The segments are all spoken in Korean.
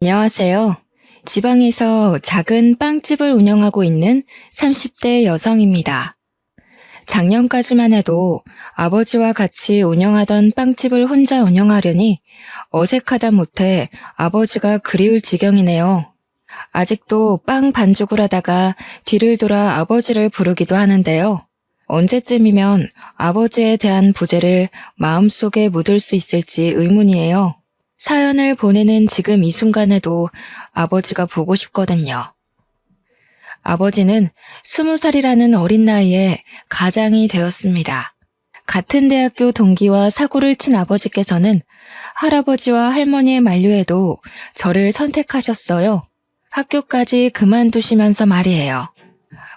안녕하세요. 지방에서 작은 빵집을 운영하고 있는 30대 여성입니다. 작년까지만 해도 아버지와 같이 운영하던 빵집을 혼자 운영하려니 어색하다 못해 아버지가 그리울 지경이네요. 아직도 빵 반죽을 하다가 뒤를 돌아 아버지를 부르기도 하는데요. 언제쯤이면 아버지에 대한 부재를 마음속에 묻을 수 있을지 의문이에요. 사연을 보내는 지금 이 순간에도 아버지가 보고 싶거든요. 아버지는 20살이라는 어린 나이에 가장이 되었습니다. 같은 대학교 동기와 사고를 친 아버지께서는 할아버지와 할머니의 만류에도 저를 선택하셨어요. 학교까지 그만두시면서 말이에요.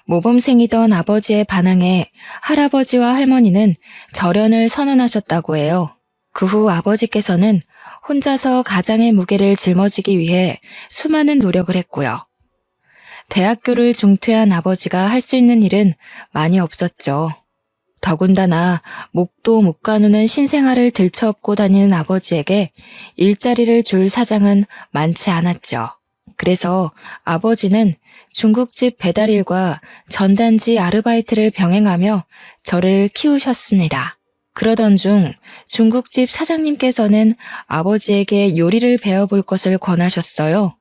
모범생이던 아버지의 반항에 할아버지와 할머니는 절연을 선언하셨다고 해요. 그 후 아버지께서는 혼자서 가장의 무게를 짊어지기 위해 수많은 노력을 했고요. 대학교를 중퇴한 아버지가 할 수 있는 일은 많이 없었죠. 더군다나 목도 못 가누는 신생아를 들쳐업고 다니는 아버지에게 일자리를 줄 사장은 많지 않았죠. 그래서 아버지는 중국집 배달일과 전단지 아르바이트를 병행하며 저를 키우셨습니다. 그러던 중 중국집 사장님께서는 아버지에게 요리를 배워볼 것을 권하셨어요.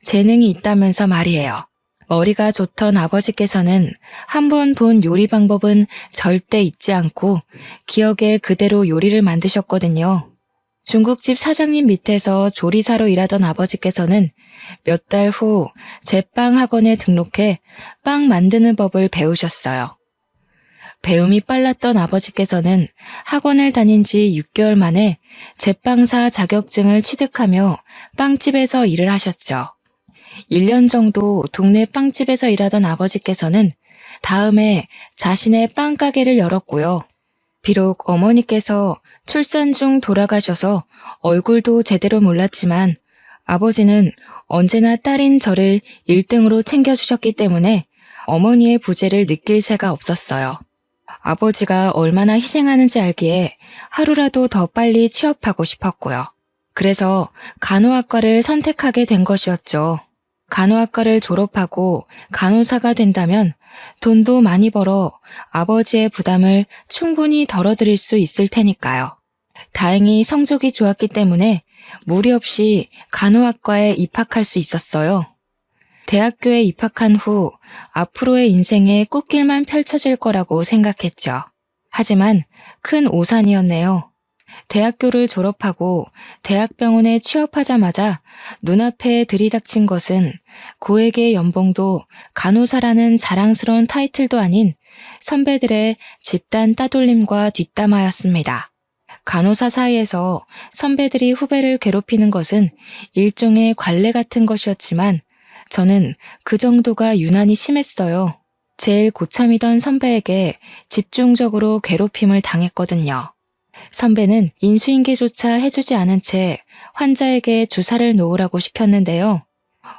재능이 있다면서 말이에요. 머리가 좋던 아버지께서는 한 번 본 요리 방법은 절대 잊지 않고 기억에 그대로 요리를 만드셨거든요. 중국집 사장님 밑에서 조리사로 일하던 아버지께서는 몇 달 후 제빵 학원에 등록해 빵 만드는 법을 배우셨어요. 배움이 빨랐던 아버지께서는 학원을 다닌 지 6개월 만에 제빵사 자격증을 취득하며 빵집에서 일을 하셨죠. 1년 정도 동네 빵집에서 일하던 아버지께서는 다음해 자신의 빵가게를 열었고요. 비록 어머니께서 출산 중 돌아가셔서 얼굴도 제대로 몰랐지만 아버지는 언제나 딸인 저를 1등으로 챙겨주셨기 때문에 어머니의 부재를 느낄 새가 없었어요. 아버지가 얼마나 희생하는지 알기에 하루라도 더 빨리 취업하고 싶었고요. 그래서 간호학과를 선택하게 된 것이었죠. 간호학과를 졸업하고 간호사가 된다면 돈도 많이 벌어 아버지의 부담을 충분히 덜어드릴 수 있을 테니까요. 다행히 성적이 좋았기 때문에 무리 없이 간호학과에 입학할 수 있었어요. 대학교에 입학한 후 앞으로의 인생에 꽃길만 펼쳐질 거라고 생각했죠. 하지만 큰 오산이었네요. 대학교를 졸업하고 대학병원에 취업하자마자 눈앞에 들이닥친 것은 고액의 연봉도 간호사라는 자랑스러운 타이틀도 아닌 선배들의 집단 따돌림과 뒷담화였습니다. 간호사 사이에서 선배들이 후배를 괴롭히는 것은 일종의 관례 같은 것이었지만 저는 그 정도가 유난히 심했어요. 제일 고참이던 선배에게 집중적으로 괴롭힘을 당했거든요. 선배는 인수인계조차 해주지 않은 채 환자에게 주사를 놓으라고 시켰는데요.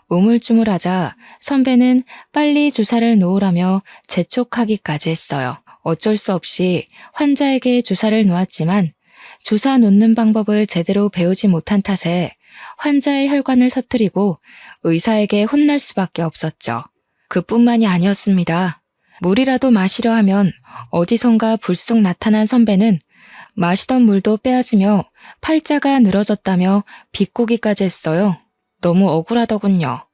우물쭈물하자 선배는 빨리 주사를 놓으라며 재촉하기까지 했어요. 어쩔 수 없이 환자에게 주사를 놓았지만 주사 놓는 방법을 제대로 배우지 못한 탓에 환자의 혈관을 터뜨리고 의사에게 혼날 수밖에 없었죠. 그뿐만이 아니었습니다. 물이라도 마시려 하면 어디선가 불쑥 나타난 선배는 마시던 물도 빼앗으며 팔자가 늘어졌다며 비꼬기까지 했어요. 너무 억울하더군요.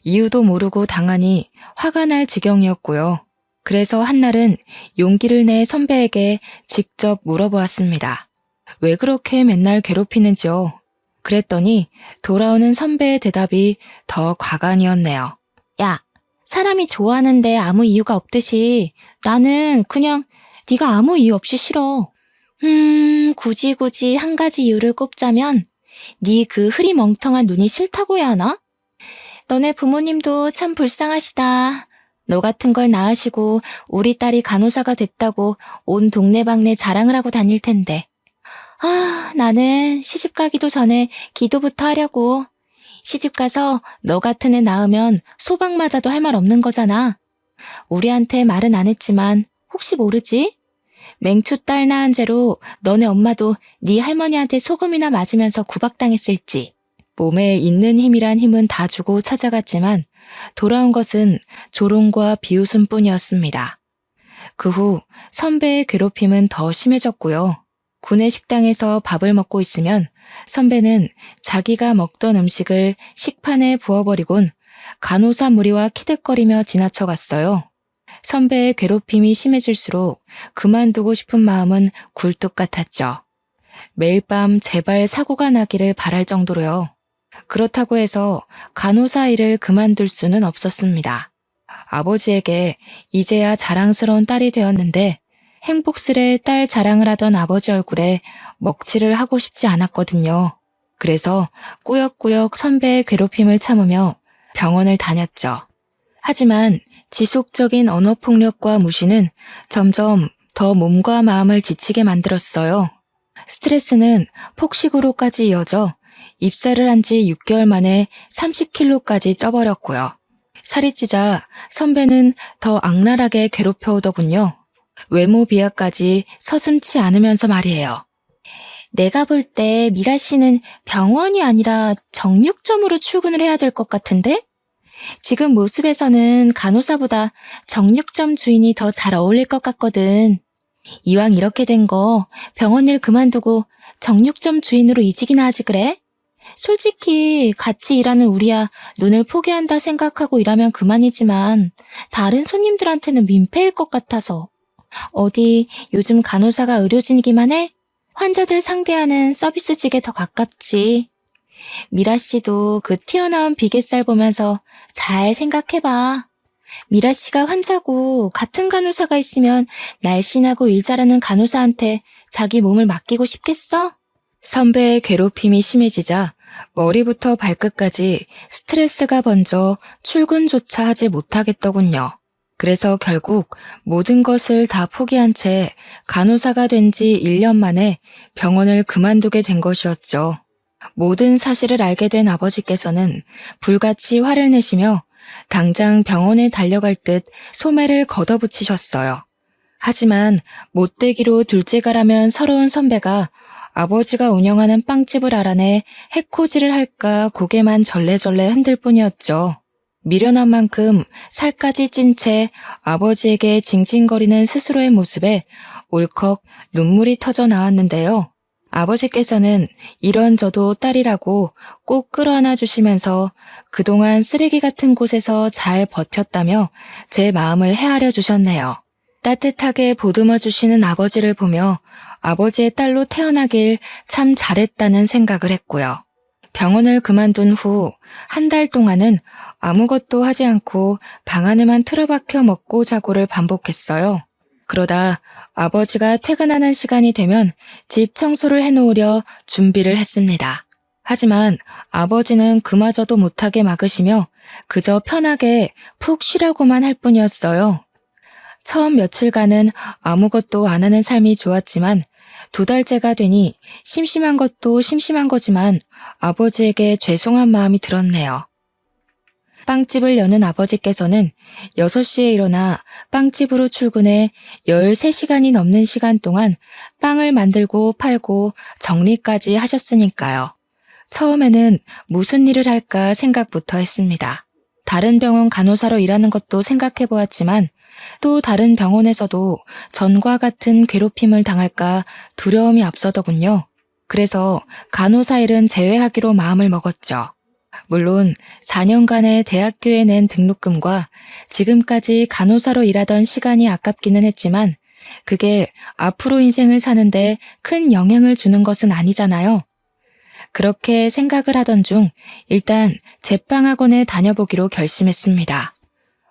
이유도 모르고 당하니 화가 날 지경이었고요. 그래서 한날은 용기를 내 선배에게 직접 물어보았습니다. 왜 그렇게 맨날 괴롭히는지요? 그랬더니 돌아오는 선배의 대답이 더 과간이었네요. 야, 사람이 좋아하는데 아무 이유가 없듯이 나는 그냥 네가 아무 이유 없이 싫어. 굳이 한 가지 이유를 꼽자면 네 그 흐리멍텅한 눈이 싫다고 해야 하나? 너네 부모님도 참 불쌍하시다. 너 같은 걸 낳으시고 우리 딸이 간호사가 됐다고 온 동네방네 자랑을 하고 다닐 텐데. 나는 시집 가기도 전에 기도부터 하려고. 시집 가서 너 같은 애 낳으면 소방 맞아도 할 말 없는 거잖아. 우리한테 말은 안 했지만 혹시 모르지? 맹추 딸 낳은 죄로 너네 엄마도 네 할머니한테 소금이나 맞으면서 구박당했을지. 몸에 있는 힘이란 힘은 다 주고 찾아갔지만 돌아온 것은 조롱과 비웃음뿐이었습니다. 그 후 선배의 괴롭힘은 더 심해졌고요. 구내 식당에서 밥을 먹고 있으면 선배는 자기가 먹던 음식을 식판에 부어버리곤 간호사 무리와 키득거리며 지나쳐갔어요. 선배의 괴롭힘이 심해질수록 그만두고 싶은 마음은 굴뚝 같았죠. 매일 밤 제발 사고가 나기를 바랄 정도로요. 그렇다고 해서 간호사 일을 그만둘 수는 없었습니다. 아버지에게 이제야 자랑스러운 딸이 되었는데 행복스레 딸 자랑을 하던 아버지 얼굴에 먹칠을 하고 싶지 않았거든요. 그래서 꾸역꾸역 선배의 괴롭힘을 참으며 병원을 다녔죠. 하지만 지속적인 언어폭력과 무시는 점점 더 몸과 마음을 지치게 만들었어요. 스트레스는 폭식으로까지 이어져 입사를 한 지 6개월 만에 30kg까지 쪄버렸고요. 살이 찌자 선배는 더 악랄하게 괴롭혀오더군요. 외모 비하까지 서슴지 않으면서 말이에요. 내가 볼 때 미라 씨는 병원이 아니라 정육점으로 출근을 해야 될 것 같은데? 지금 모습에서는 간호사보다 정육점 주인이 더 잘 어울릴 것 같거든. 이왕 이렇게 된 거 병원 일 그만두고 정육점 주인으로 이직이나 하지 그래? 솔직히 같이 일하는 우리야 눈을 포기한다 생각하고 일하면 그만이지만 다른 손님들한테는 민폐일 것 같아서. 어디 요즘 간호사가 의료진이기만 해? 환자들 상대하는 서비스직에 더 가깝지. 미라 씨도 그 튀어나온 비계살 보면서 잘 생각해봐. 미라 씨가 환자고 같은 간호사가 있으면 날씬하고 일 잘하는 간호사한테 자기 몸을 맡기고 싶겠어? 선배의 괴롭힘이 심해지자 머리부터 발끝까지 스트레스가 번져 출근조차 하지 못하겠더군요. 그래서 결국 모든 것을 다 포기한 채 간호사가 된 지 1년 만에 병원을 그만두게 된 것이었죠. 모든 사실을 알게 된 아버지께서는 불같이 화를 내시며 당장 병원에 달려갈 듯 소매를 걷어붙이셨어요. 하지만 못되기로 둘째가라면 서러운 선배가 아버지가 운영하는 빵집을 알아내 해코지를 할까 고개만 절레절레 흔들 뿐이었죠. 미련한 만큼 살까지 찐 채 아버지에게 징징거리는 스스로의 모습에 울컥 눈물이 터져 나왔는데요. 아버지께서는 이런저도 딸이라고 꼭 끌어안아 주시면서 그동안 쓰레기 같은 곳에서 잘 버텼다며 제 마음을 헤아려 주셨네요. 따뜻하게 보듬어 주시는 아버지를 보며 아버지의 딸로 태어나길 참 잘했다는 생각을 했고요. 병원을 그만둔 후 한 달 동안은 아무것도 하지 않고 방 안에만 틀어박혀 먹고 자고를 반복했어요. 그러다 아버지가 퇴근하는 시간이 되면 집 청소를 해놓으려 준비를 했습니다. 하지만 아버지는 그마저도 못하게 막으시며 그저 편하게 푹 쉬라고만 할 뿐이었어요. 처음 며칠간은 아무것도 안 하는 삶이 좋았지만 2달째가 되니 심심한 것도 심심한 거지만 아버지에게 죄송한 마음이 들었네요. 빵집을 여는 아버지께서는 6시에 일어나 빵집으로 출근해 13시간이 넘는 시간 동안 빵을 만들고 팔고 정리까지 하셨으니까요. 처음에는 무슨 일을 할까 생각부터 했습니다. 다른 병원 간호사로 일하는 것도 생각해 보았지만 또 다른 병원에서도 전과 같은 괴롭힘을 당할까 두려움이 앞서더군요. 그래서 간호사 일은 제외하기로 마음을 먹었죠. 물론 4년간의 대학교에 낸 등록금과 지금까지 간호사로 일하던 시간이 아깝기는 했지만 그게 앞으로 인생을 사는데 큰 영향을 주는 것은 아니잖아요. 그렇게 생각을 하던 중 일단 제빵학원에 다녀보기로 결심했습니다.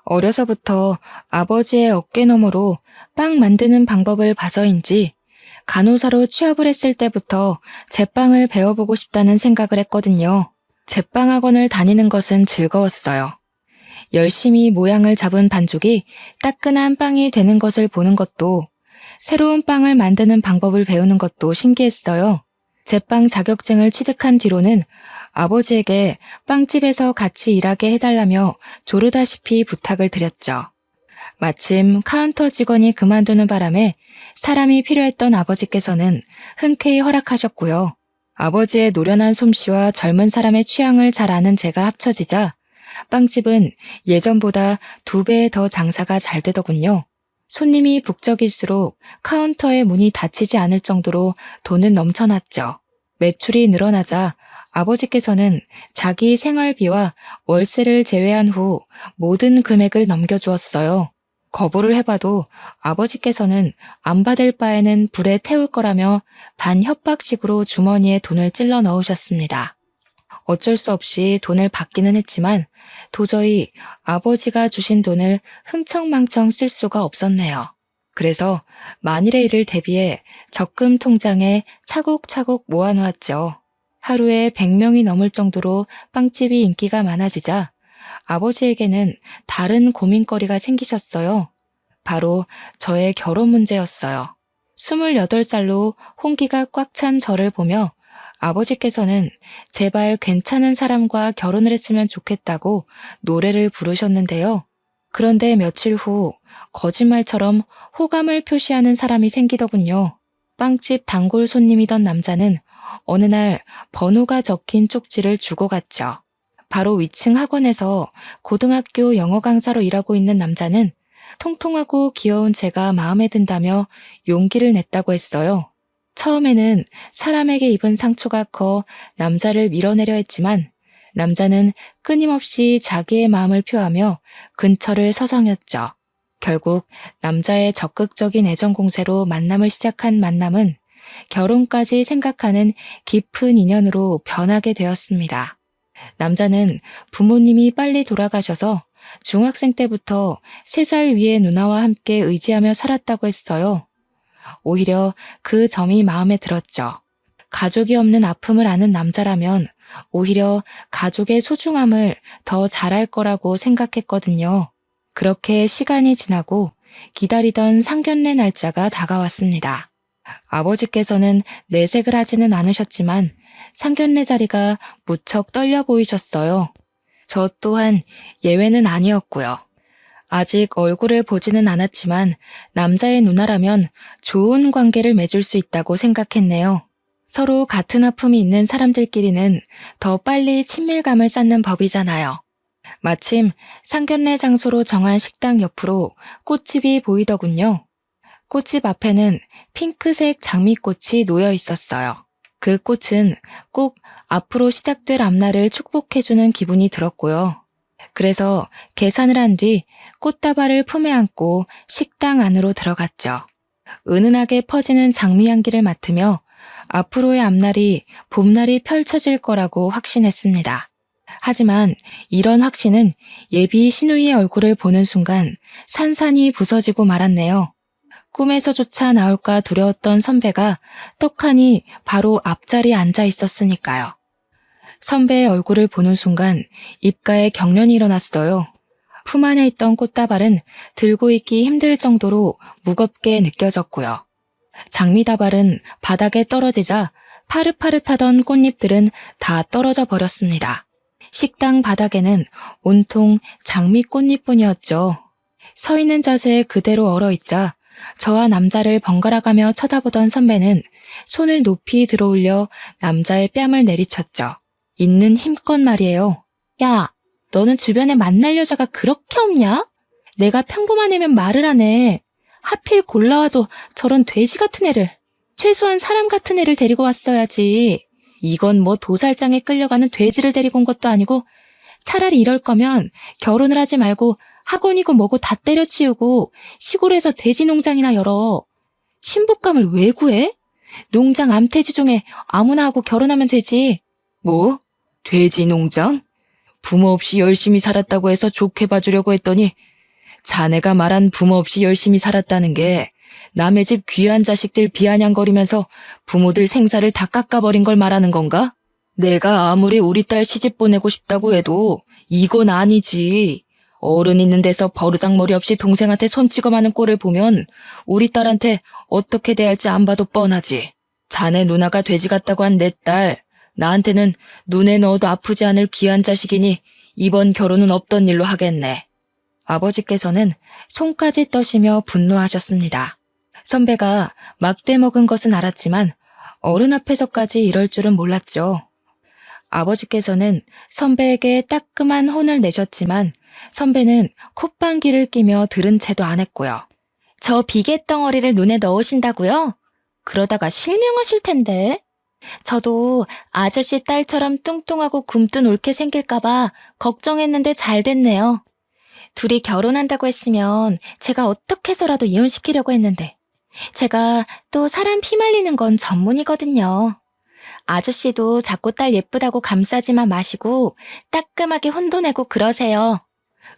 어려서부터 아버지의 어깨너머로 빵 만드는 방법을 봐서인지 간호사로 취업을 했을 때부터 제빵을 배워보고 싶다는 생각을 했거든요. 제빵학원을 다니는 것은 즐거웠어요. 열심히 모양을 잡은 반죽이 따끈한 빵이 되는 것을 보는 것도, 새로운 빵을 만드는 방법을 배우는 것도 신기했어요. 제빵 자격증을 취득한 뒤로는 아버지에게 빵집에서 같이 일하게 해달라며 조르다시피 부탁을 드렸죠. 마침 카운터 직원이 그만두는 바람에 사람이 필요했던 아버지께서는 흔쾌히 허락하셨고요. 아버지의 노련한 솜씨와 젊은 사람의 취향을 잘 아는 제가 합쳐지자 빵집은 예전보다 2배 더 장사가 잘 되더군요. 손님이 북적일수록 카운터의 문이 닫히지 않을 정도로 돈은 넘쳐났죠. 매출이 늘어나자 아버지께서는 자기 생활비와 월세를 제외한 후 모든 금액을 넘겨주었어요. 거부를 해봐도 아버지께서는 안 받을 바에는 불에 태울 거라며 반협박식으로 주머니에 돈을 찔러 넣으셨습니다. 어쩔 수 없이 돈을 받기는 했지만 도저히 아버지가 주신 돈을 흥청망청 쓸 수가 없었네요. 그래서 만일의 일을 대비해 적금 통장에 차곡차곡 모아놓았죠. 하루에 100명이 넘을 정도로 빵집이 인기가 많아지자 아버지에게는 다른 고민거리가 생기셨어요. 바로 저의 결혼 문제였어요. 28살로 홍기가 꽉 찬 저를 보며 아버지께서는 제발 괜찮은 사람과 결혼을 했으면 좋겠다고 노래를 부르셨는데요. 그런데 며칠 후 거짓말처럼 호감을 표시하는 사람이 생기더군요. 빵집 단골 손님이던 남자는 어느 날 번호가 적힌 쪽지를 주고 갔죠. 바로 위층 학원에서 고등학교 영어 강사로 일하고 있는 남자는 통통하고 귀여운 제가 마음에 든다며 용기를 냈다고 했어요. 처음에는 사람에게 입은 상처가 커 남자를 밀어내려 했지만 남자는 끊임없이 자기의 마음을 표하며 근처를 서성였죠. 결국 남자의 적극적인 애정 공세로 만남을 시작한 만남은 결혼까지 생각하는 깊은 인연으로 변하게 되었습니다. 남자는 부모님이 빨리 돌아가셔서 중학생 때부터 3살 위의 누나와 함께 의지하며 살았다고 했어요. 오히려 그 점이 마음에 들었죠. 가족이 없는 아픔을 아는 남자라면 오히려 가족의 소중함을 더 잘할 거라고 생각했거든요. 그렇게 시간이 지나고 기다리던 상견례 날짜가 다가왔습니다. 아버지께서는 내색을 하지는 않으셨지만 상견례 자리가 무척 떨려 보이셨어요. 저 또한 예외는 아니었고요. 아직 얼굴을 보지는 않았지만 남자의 누나라면 좋은 관계를 맺을 수 있다고 생각했네요. 서로 같은 아픔이 있는 사람들끼리는 더 빨리 친밀감을 쌓는 법이잖아요. 마침 상견례 장소로 정한 식당 옆으로 꽃집이 보이더군요. 꽃집 앞에는 핑크색 장미꽃이 놓여 있었어요. 그 꽃은 꼭 앞으로 시작될 앞날을 축복해주는 기분이 들었고요. 그래서 계산을 한 뒤 꽃다발을 품에 안고 식당 안으로 들어갔죠. 은은하게 퍼지는 장미 향기를 맡으며 앞으로의 앞날이 봄날이 펼쳐질 거라고 확신했습니다. 하지만 이런 확신은 예비 신우이의 얼굴을 보는 순간 산산이 부서지고 말았네요. 꿈에서조차 나올까 두려웠던 선배가 떡하니 바로 앞자리에 앉아 있었으니까요. 선배의 얼굴을 보는 순간 입가에 경련이 일어났어요. 품 안에 있던 꽃다발은 들고 있기 힘들 정도로 무겁게 느껴졌고요. 장미다발은 바닥에 떨어지자 파릇파릇하던 꽃잎들은 다 떨어져 버렸습니다. 식당 바닥에는 온통 장미 꽃잎뿐이었죠. 서 있는 자세에 그대로 얼어있자 저와 남자를 번갈아가며 쳐다보던 선배는 손을 높이 들어올려 남자의 뺨을 내리쳤죠. 있는 힘껏 말이에요. 야, 너는 주변에 만날 여자가 그렇게 없냐? 내가 평범한 애면 말을 하네. 하필 골라와도 저런 돼지 같은 애를, 최소한 사람 같은 애를 데리고 왔어야지. 이건 뭐 도살장에 끌려가는 돼지를 데리고 온 것도 아니고 차라리 이럴 거면 결혼을 하지 말고 학원이고 뭐고 다 때려치우고 시골에서 돼지 농장이나 열어. 신부감을 왜 구해? 농장 암돼지 중에 아무나 하고 결혼하면 되지. 뭐? 돼지 농장? 부모 없이 열심히 살았다고 해서 좋게 봐주려고 했더니 자네가 말한 부모 없이 열심히 살았다는 게 남의 집 귀한 자식들 비아냥거리면서 부모들 생사를 다 깎아버린 걸 말하는 건가? 내가 아무리 우리 딸 시집 보내고 싶다고 해도 이건 아니지. 어른 있는 데서 버르장머리 없이 동생한테 손찌검하는 꼴을 보면 우리 딸한테 어떻게 대할지 안 봐도 뻔하지. 자네 누나가 돼지 같다고 한 내 딸, 나한테는 눈에 넣어도 아프지 않을 귀한 자식이니 이번 결혼은 없던 일로 하겠네. 아버지께서는 손까지 떠시며 분노하셨습니다. 선배가 막대 먹은 것은 알았지만 어른 앞에서까지 이럴 줄은 몰랐죠. 아버지께서는 선배에게 따끔한 혼을 내셨지만 선배는 콧방귀를 끼며 들은 채도 안 했고요. 저 비계덩어리를 눈에 넣으신다고요? 그러다가 실명하실 텐데. 저도 아저씨 딸처럼 뚱뚱하고 굼뜬 옳게 생길까봐 걱정했는데 잘 됐네요. 둘이 결혼한다고 했으면 제가 어떻게 해서라도 이혼시키려고 했는데 제가 또 사람 피말리는 건 전문이거든요. 아저씨도 자꾸 딸 예쁘다고 감싸지만 마시고 따끔하게 혼도 내고 그러세요.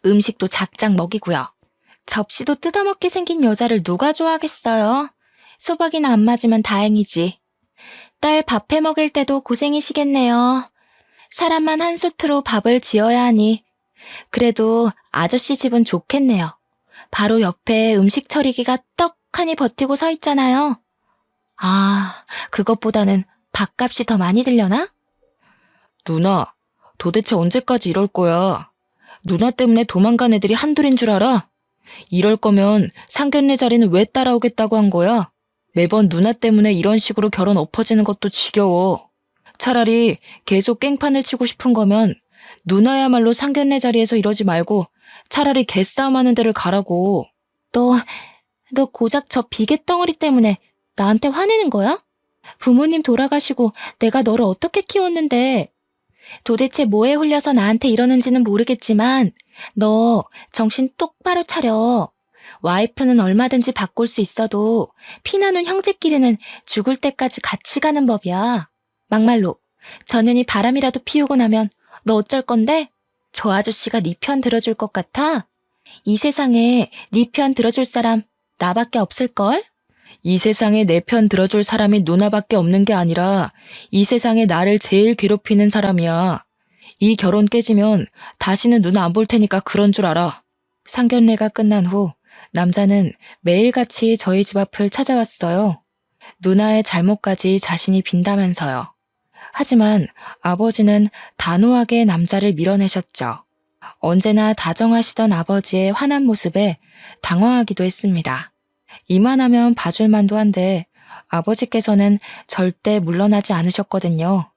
음식도 작작 먹이고요. 접시도 뜯어먹게 생긴 여자를 누가 좋아하겠어요? 소박이나 안 맞으면 다행이지. 딸 밥 해먹일 때도 고생이시겠네요. 사람만 한 수트로 밥을 지어야 하니. 그래도 아저씨 집은 좋겠네요. 바로 옆에 음식 처리기가 떡하니 버티고 서 있잖아요. 아, 그것보다는 밥값이 더 많이 들려나? 누나, 도대체 언제까지 이럴 거야? 누나 때문에 도망간 애들이 한둘인 줄 알아? 이럴 거면 상견례 자리는 왜 따라오겠다고 한 거야? 매번 누나 때문에 이런 식으로 결혼 엎어지는 것도 지겨워. 차라리 계속 깽판을 치고 싶은 거면 누나야말로 상견례 자리에서 이러지 말고 차라리 개싸움하는 데를 가라고. 너 고작 저 비계덩어리 때문에 나한테 화내는 거야? 부모님 돌아가시고 내가 너를 어떻게 키웠는데 도대체 뭐에 홀려서 나한테 이러는지는 모르겠지만 너 정신 똑바로 차려. 와이프는 얼마든지 바꿀 수 있어도 피나눈 형제끼리는 죽을 때까지 같이 가는 법이야. 막말로 전현이 바람이라도 피우고 나면 너 어쩔 건데? 저 아저씨가 네 편 들어줄 것 같아? 이 세상에 네 편 들어줄 사람 나밖에 없을걸? 이 세상에 내 편 들어줄 사람이 누나밖에 없는 게 아니라 이 세상에 나를 제일 괴롭히는 사람이야. 이 결혼 깨지면 다시는 누나 안 볼 테니까 그런 줄 알아. 상견례가 끝난 후 남자는 매일같이 저희 집 앞을 찾아왔어요. 누나의 잘못까지 자신이 빈다면서요. 하지만 아버지는 단호하게 남자를 밀어내셨죠. 언제나 다정하시던 아버지의 환한 모습에 당황하기도 했습니다. 이만하면 봐줄만도 한데 아버지께서는 절대 물러나지 않으셨거든요.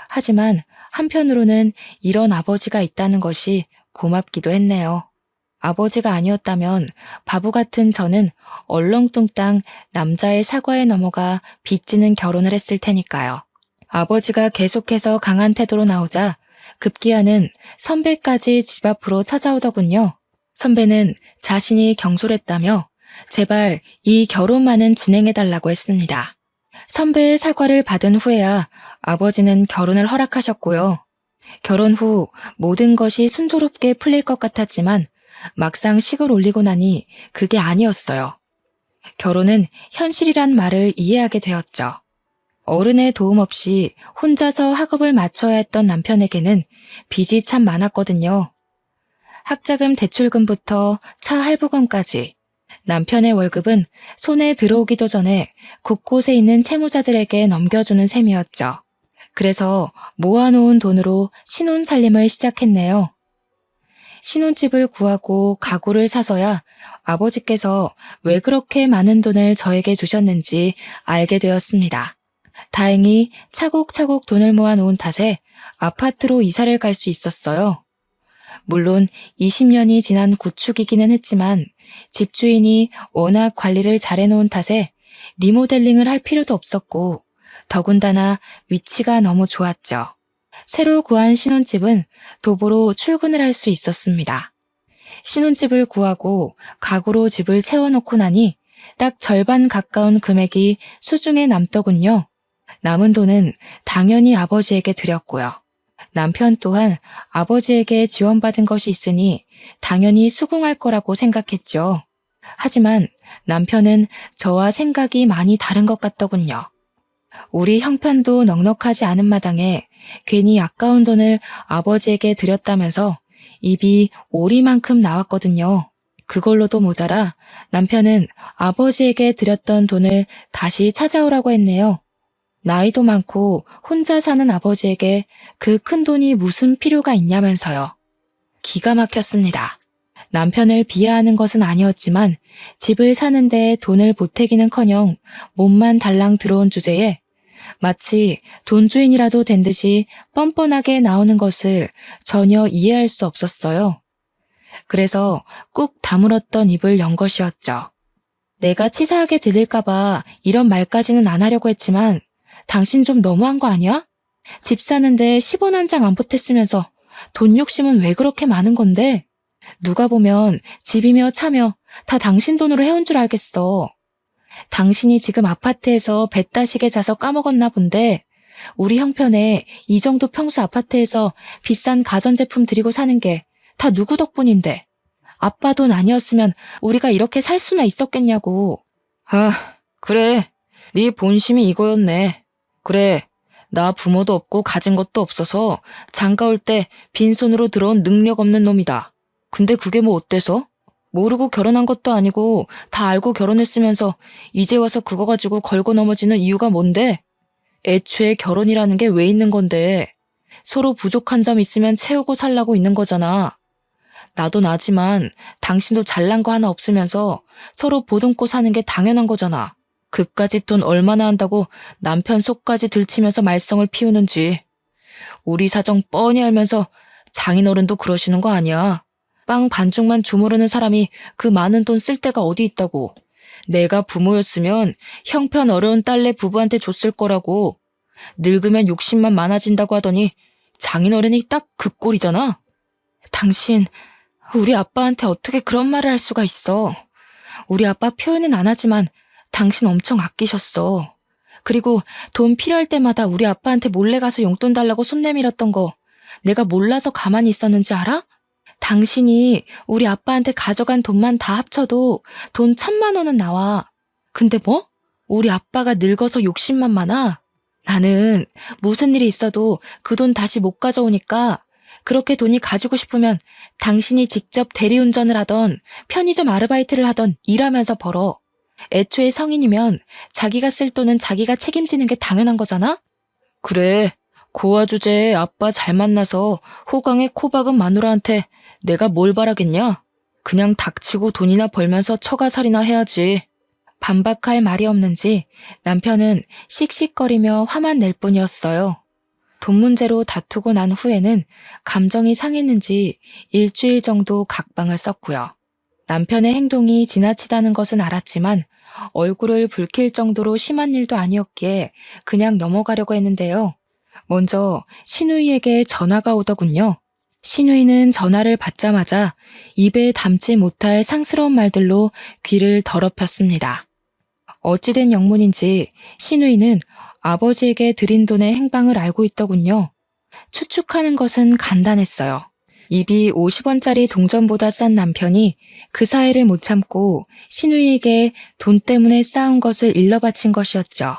하지만 한편으로는 이런 아버지가 있다는 것이 고맙기도 했네요. 아버지가 아니었다면 바보 같은 저는 얼렁뚱땅 남자의 사과에 넘어가 빚지는 결혼을 했을 테니까요. 아버지가 계속해서 강한 태도로 나오자 급기야는 선배까지 집 앞으로 찾아오더군요. 선배는 자신이 경솔했다며 제발 이 결혼만은 진행해달라고 했습니다. 선배의 사과를 받은 후에야 아버지는 결혼을 허락하셨고요. 결혼 후 모든 것이 순조롭게 풀릴 것 같았지만 막상 식을 올리고 나니 그게 아니었어요. 결혼은 현실이란 말을 이해하게 되었죠. 어른의 도움 없이 혼자서 학업을 마쳐야 했던 남편에게는 빚이 참 많았거든요. 학자금 대출금부터 차 할부금까지 남편의 월급은 손에 들어오기도 전에 곳곳에 있는 채무자들에게 넘겨주는 셈이었죠. 그래서 모아놓은 돈으로 신혼살림을 시작했네요. 신혼집을 구하고 가구를 사서야 아버지께서 왜 그렇게 많은 돈을 저에게 주셨는지 알게 되었습니다. 다행히 차곡차곡 돈을 모아놓은 탓에 아파트로 이사를 갈 수 있었어요. 물론 20년이 지난 구축이기는 했지만 집주인이 워낙 관리를 잘해놓은 탓에 리모델링을 할 필요도 없었고 더군다나 위치가 너무 좋았죠. 새로 구한 신혼집은 도보로 출근을 할 수 있었습니다. 신혼집을 구하고 가구로 집을 채워놓고 나니 딱 절반 가까운 금액이 수중에 남더군요. 남은 돈은 당연히 아버지에게 드렸고요. 남편 또한 아버지에게 지원받은 것이 있으니 당연히 수긍할 거라고 생각했죠. 하지만 남편은 저와 생각이 많이 다른 것 같더군요. 우리 형편도 넉넉하지 않은 마당에 괜히 아까운 돈을 아버지에게 드렸다면서 입이 오리만큼 나왔거든요. 그걸로도 모자라 남편은 아버지에게 드렸던 돈을 다시 찾아오라고 했네요. 나이도 많고 혼자 사는 아버지에게 그 큰 돈이 무슨 필요가 있냐면서요. 기가 막혔습니다. 남편을 비하하는 것은 아니었지만 집을 사는데 돈을 보태기는커녕 몸만 달랑 들어온 주제에 마치 돈주인이라도 된 듯이 뻔뻔하게 나오는 것을 전혀 이해할 수 없었어요. 그래서 꾹 다물었던 입을 연 것이었죠. 내가 치사하게 들릴까봐 이런 말까지는 안 하려고 했지만 당신 좀 너무한 거 아니야? 집 사는데 10원 한 장 안 보탰으면서 돈 욕심은 왜 그렇게 많은 건데? 누가 보면 집이며 차며 다 당신 돈으로 해온 줄 알겠어. 당신이 지금 아파트에서 배 따시게 자서 까먹었나 본데 우리 형편에 이 정도 평수 아파트에서 비싼 가전제품 들이고 사는 게 다 누구 덕분인데. 아빠 돈 아니었으면 우리가 이렇게 살 수나 있었겠냐고. 아, 그래. 네 본심이 이거였네. 그래. 나 부모도 없고 가진 것도 없어서 장가 올 때 빈손으로 들어온 능력 없는 놈이다. 근데 그게 뭐 어때서? 모르고 결혼한 것도 아니고 다 알고 결혼했으면서 이제 와서 그거 가지고 걸고 넘어지는 이유가 뭔데? 애초에 결혼이라는 게 왜 있는 건데? 서로 부족한 점 있으면 채우고 살라고 있는 거잖아. 나도 나지만 당신도 잘난 거 하나 없으면서 서로 보듬고 사는 게 당연한 거잖아. 그까짓 돈 얼마나 한다고 남편 속까지 들치면서 말썽을 피우는지. 우리 사정 뻔히 알면서 장인어른도 그러시는 거 아니야. 빵 반죽만 주무르는 사람이 그 많은 돈 쓸 데가 어디 있다고. 내가 부모였으면 형편 어려운 딸내 부부한테 줬을 거라고. 늙으면 욕심만 많아진다고 하더니 장인어른이 딱 그 꼴이잖아. 당신, 우리 아빠한테 어떻게 그런 말을 할 수가 있어. 우리 아빠 표현은 안 하지만 당신 엄청 아끼셨어. 그리고 돈 필요할 때마다 우리 아빠한테 몰래 가서 용돈 달라고 손 내밀었던 거 내가 몰라서 가만히 있었는지 알아? 당신이 우리 아빠한테 가져간 돈만 다 합쳐도 돈 1,000만 원은 나와. 근데 뭐? 우리 아빠가 늙어서 욕심만 많아? 나는 무슨 일이 있어도 그 돈 다시 못 가져오니까 그렇게 돈이 가지고 싶으면 당신이 직접 대리운전을 하던 편의점 아르바이트를 하던 일하면서 벌어. 애초에 성인이면 자기가 쓸 돈은 자기가 책임지는 게 당연한 거잖아? 그래, 고아 주제에 아빠 잘 만나서 호강에 코 박은 마누라한테 내가 뭘 바라겠냐? 그냥 닥치고 돈이나 벌면서 처가살이나 해야지. 반박할 말이 없는지 남편은 씩씩거리며 화만 낼 뿐이었어요. 돈 문제로 다투고 난 후에는 감정이 상했는지 일주일 정도 각방을 썼고요. 남편의 행동이 지나치다는 것은 알았지만 얼굴을 붉힐 정도로 심한 일도 아니었기에 그냥 넘어가려고 했는데요. 먼저 신우이에게 전화가 오더군요. 신우이는 전화를 받자마자 입에 담지 못할 상스러운 말들로 귀를 더럽혔습니다. 어찌된 영문인지 신우이는 아버지에게 드린 돈의 행방을 알고 있더군요. 추측하는 것은 간단했어요. 입이 50원짜리 동전보다 싼 남편이 그 사이를 못 참고 신우이에게 돈 때문에 싸운 것을 일러 바친 것이었죠.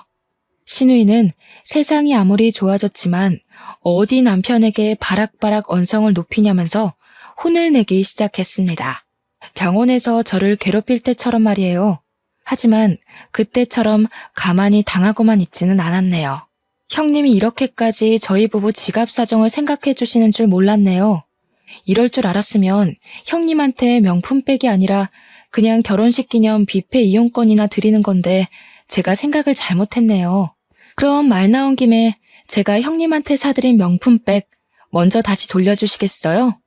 신우이는 세상이 아무리 좋아졌지만 어디 남편에게 바락바락 언성을 높이냐면서 혼을 내기 시작했습니다. 병원에서 저를 괴롭힐 때처럼 말이에요. 하지만 그때처럼 가만히 당하고만 있지는 않았네요. 형님이 이렇게까지 저희 부부 지갑 사정을 생각해 주시는 줄 몰랐네요. 이럴 줄 알았으면 형님한테 명품백이 아니라 그냥 결혼식 기념 뷔페 이용권이나 드리는 건데 제가 생각을 잘못했네요. 그럼 말 나온 김에 제가 형님한테 사드린 명품백 먼저 다시 돌려주시겠어요?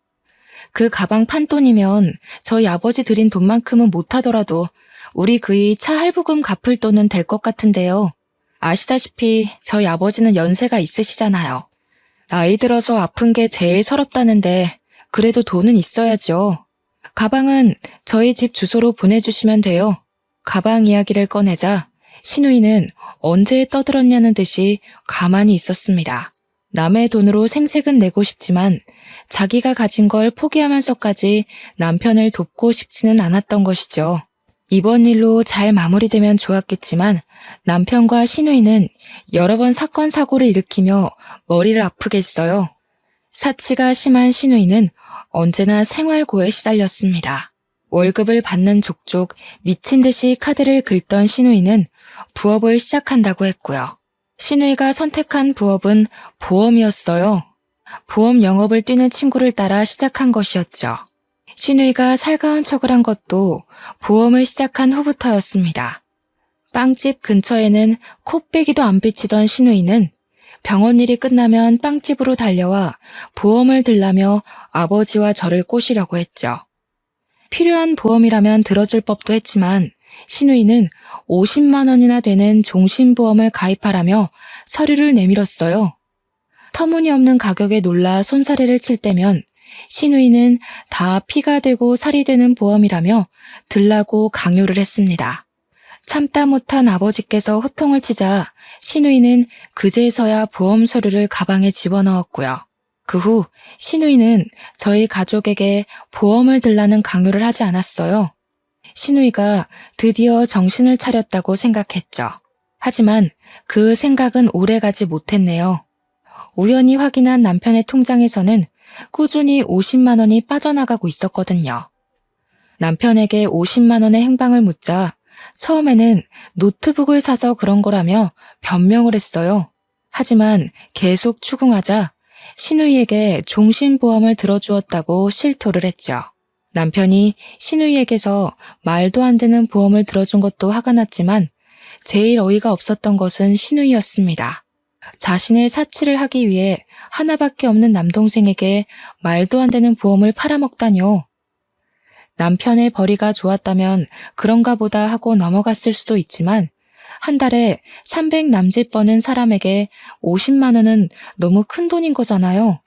그 가방 판돈이면 저희 아버지 드린 돈만큼은 못하더라도 우리 그이 차 할부금 갚을 돈은 될 것 같은데요. 아시다시피 저희 아버지는 연세가 있으시잖아요. 나이 들어서 아픈 게 제일 서럽다는데 그래도 돈은 있어야죠. 가방은 저희 집 주소로 보내주시면 돼요. 가방 이야기를 꺼내자 신우이는 언제 떠들었냐는 듯이 가만히 있었습니다. 남의 돈으로 생색은 내고 싶지만 자기가 가진 걸 포기하면서까지 남편을 돕고 싶지는 않았던 것이죠. 이번 일로 잘 마무리되면 좋았겠지만 남편과 신우이는 여러 번 사건 사고를 일으키며 머리를 아프게 했어요. 사치가 심한 신우이는 언제나 생활고에 시달렸습니다. 월급을 받는 족족 미친 듯이 카드를 긁던 신우이는 부업을 시작한다고 했고요. 신우이가 선택한 부업은 보험이었어요. 보험 영업을 뛰는 친구를 따라 시작한 것이었죠. 신우이가 살가운 척을 한 것도 보험을 시작한 후부터였습니다. 빵집 근처에는 코빼기도 안 비치던 신우이는 병원 일이 끝나면 빵집으로 달려와 보험을 들라며 아버지와 저를 꼬시려고 했죠. 필요한 보험이라면 들어줄 법도 했지만 신우이는 50만 원이나 되는 종신보험을 가입하라며 서류를 내밀었어요. 터무니없는 가격에 놀라 손사래를 칠 때면 신우이는 다 피가 되고 살이 되는 보험이라며 들라고 강요를 했습니다. 참다 못한 아버지께서 호통을 치자 신우이는 그제서야 보험 서류를 가방에 집어넣었고요. 그 후 신우이는 저희 가족에게 보험을 들라는 강요를 하지 않았어요. 신우이가 드디어 정신을 차렸다고 생각했죠. 하지만 그 생각은 오래가지 못했네요. 우연히 확인한 남편의 통장에서는 꾸준히 50만 원이 빠져나가고 있었거든요. 남편에게 50만 원의 행방을 묻자 처음에는 노트북을 사서 그런 거라며 변명을 했어요. 하지만 계속 추궁하자 신우이에게 종신보험을 들어주었다고 실토를 했죠. 남편이 신우이에게서 말도 안 되는 보험을 들어준 것도 화가 났지만 제일 어이가 없었던 것은 신우이였습니다. 자신의 사치를 하기 위해 하나밖에 없는 남동생에게 말도 안 되는 보험을 팔아먹다뇨. 남편의 벌이가 좋았다면 그런가 보다 하고 넘어갔을 수도 있지만 한 달에 300 남짓 버는 사람에게 50만 원은 너무 큰 돈인 거잖아요.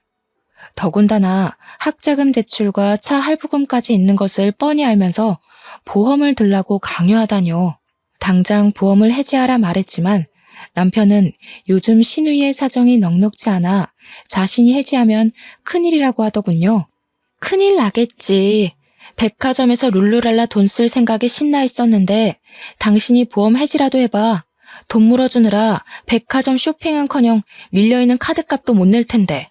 더군다나 학자금 대출과 차 할부금까지 있는 것을 뻔히 알면서 보험을 들라고 강요하다뇨. 당장 보험을 해지하라 말했지만 남편은 요즘 신우이의 사정이 넉넉지 않아 자신이 해지하면 큰일이라고 하더군요. 큰일 나겠지. 백화점에서 룰루랄라 돈 쓸 생각에 신나 있었는데 당신이 보험 해지라도 해봐. 돈 물어주느라 백화점 쇼핑은커녕 밀려있는 카드값도 못 낼 텐데.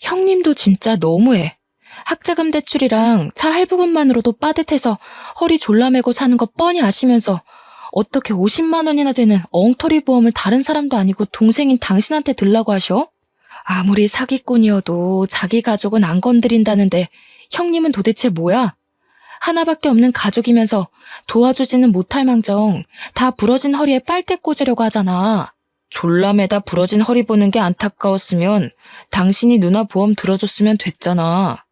형님도 진짜 너무해. 학자금 대출이랑 차 할부금만으로도 빠듯해서 허리 졸라매고 사는 거 뻔히 아시면서 어떻게 50만 원이나 되는 엉터리 보험을 다른 사람도 아니고 동생인 당신한테 들라고 하셔? 아무리 사기꾼이어도 자기 가족은 안 건드린다는데 형님은 도대체 뭐야? 하나밖에 없는 가족이면서 도와주지는 못할 망정 다 부러진 허리에 빨대 꽂으려고 하잖아. 졸라매다 부러진 허리 보는 게 안타까웠으면 당신이 누나 보험 들어줬으면 됐잖아.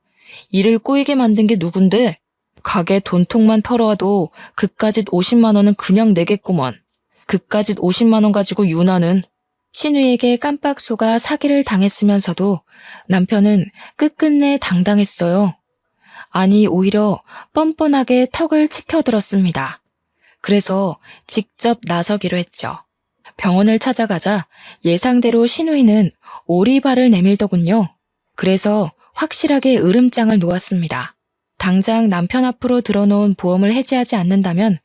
일을 꼬이게 만든 게 누군데? 가게 돈통만 털어와도 그까짓 50만 원은 그냥 내겠구먼. 그까짓 50만 원 가지고 유나는. 신우에게 깜빡 속아 사기를 당했으면서도 남편은 끝끝내 당당했어요. 아니 오히려 뻔뻔하게 턱을 치켜들었습니다. 그래서 직접 나서기로 했죠. 병원을 찾아가자 예상대로 신우이는 오리발을 내밀더군요. 그래서 확실하게 으름장을 놓았습니다. 당장 남편 앞으로 들어놓은 보험을 해지하지 않는다면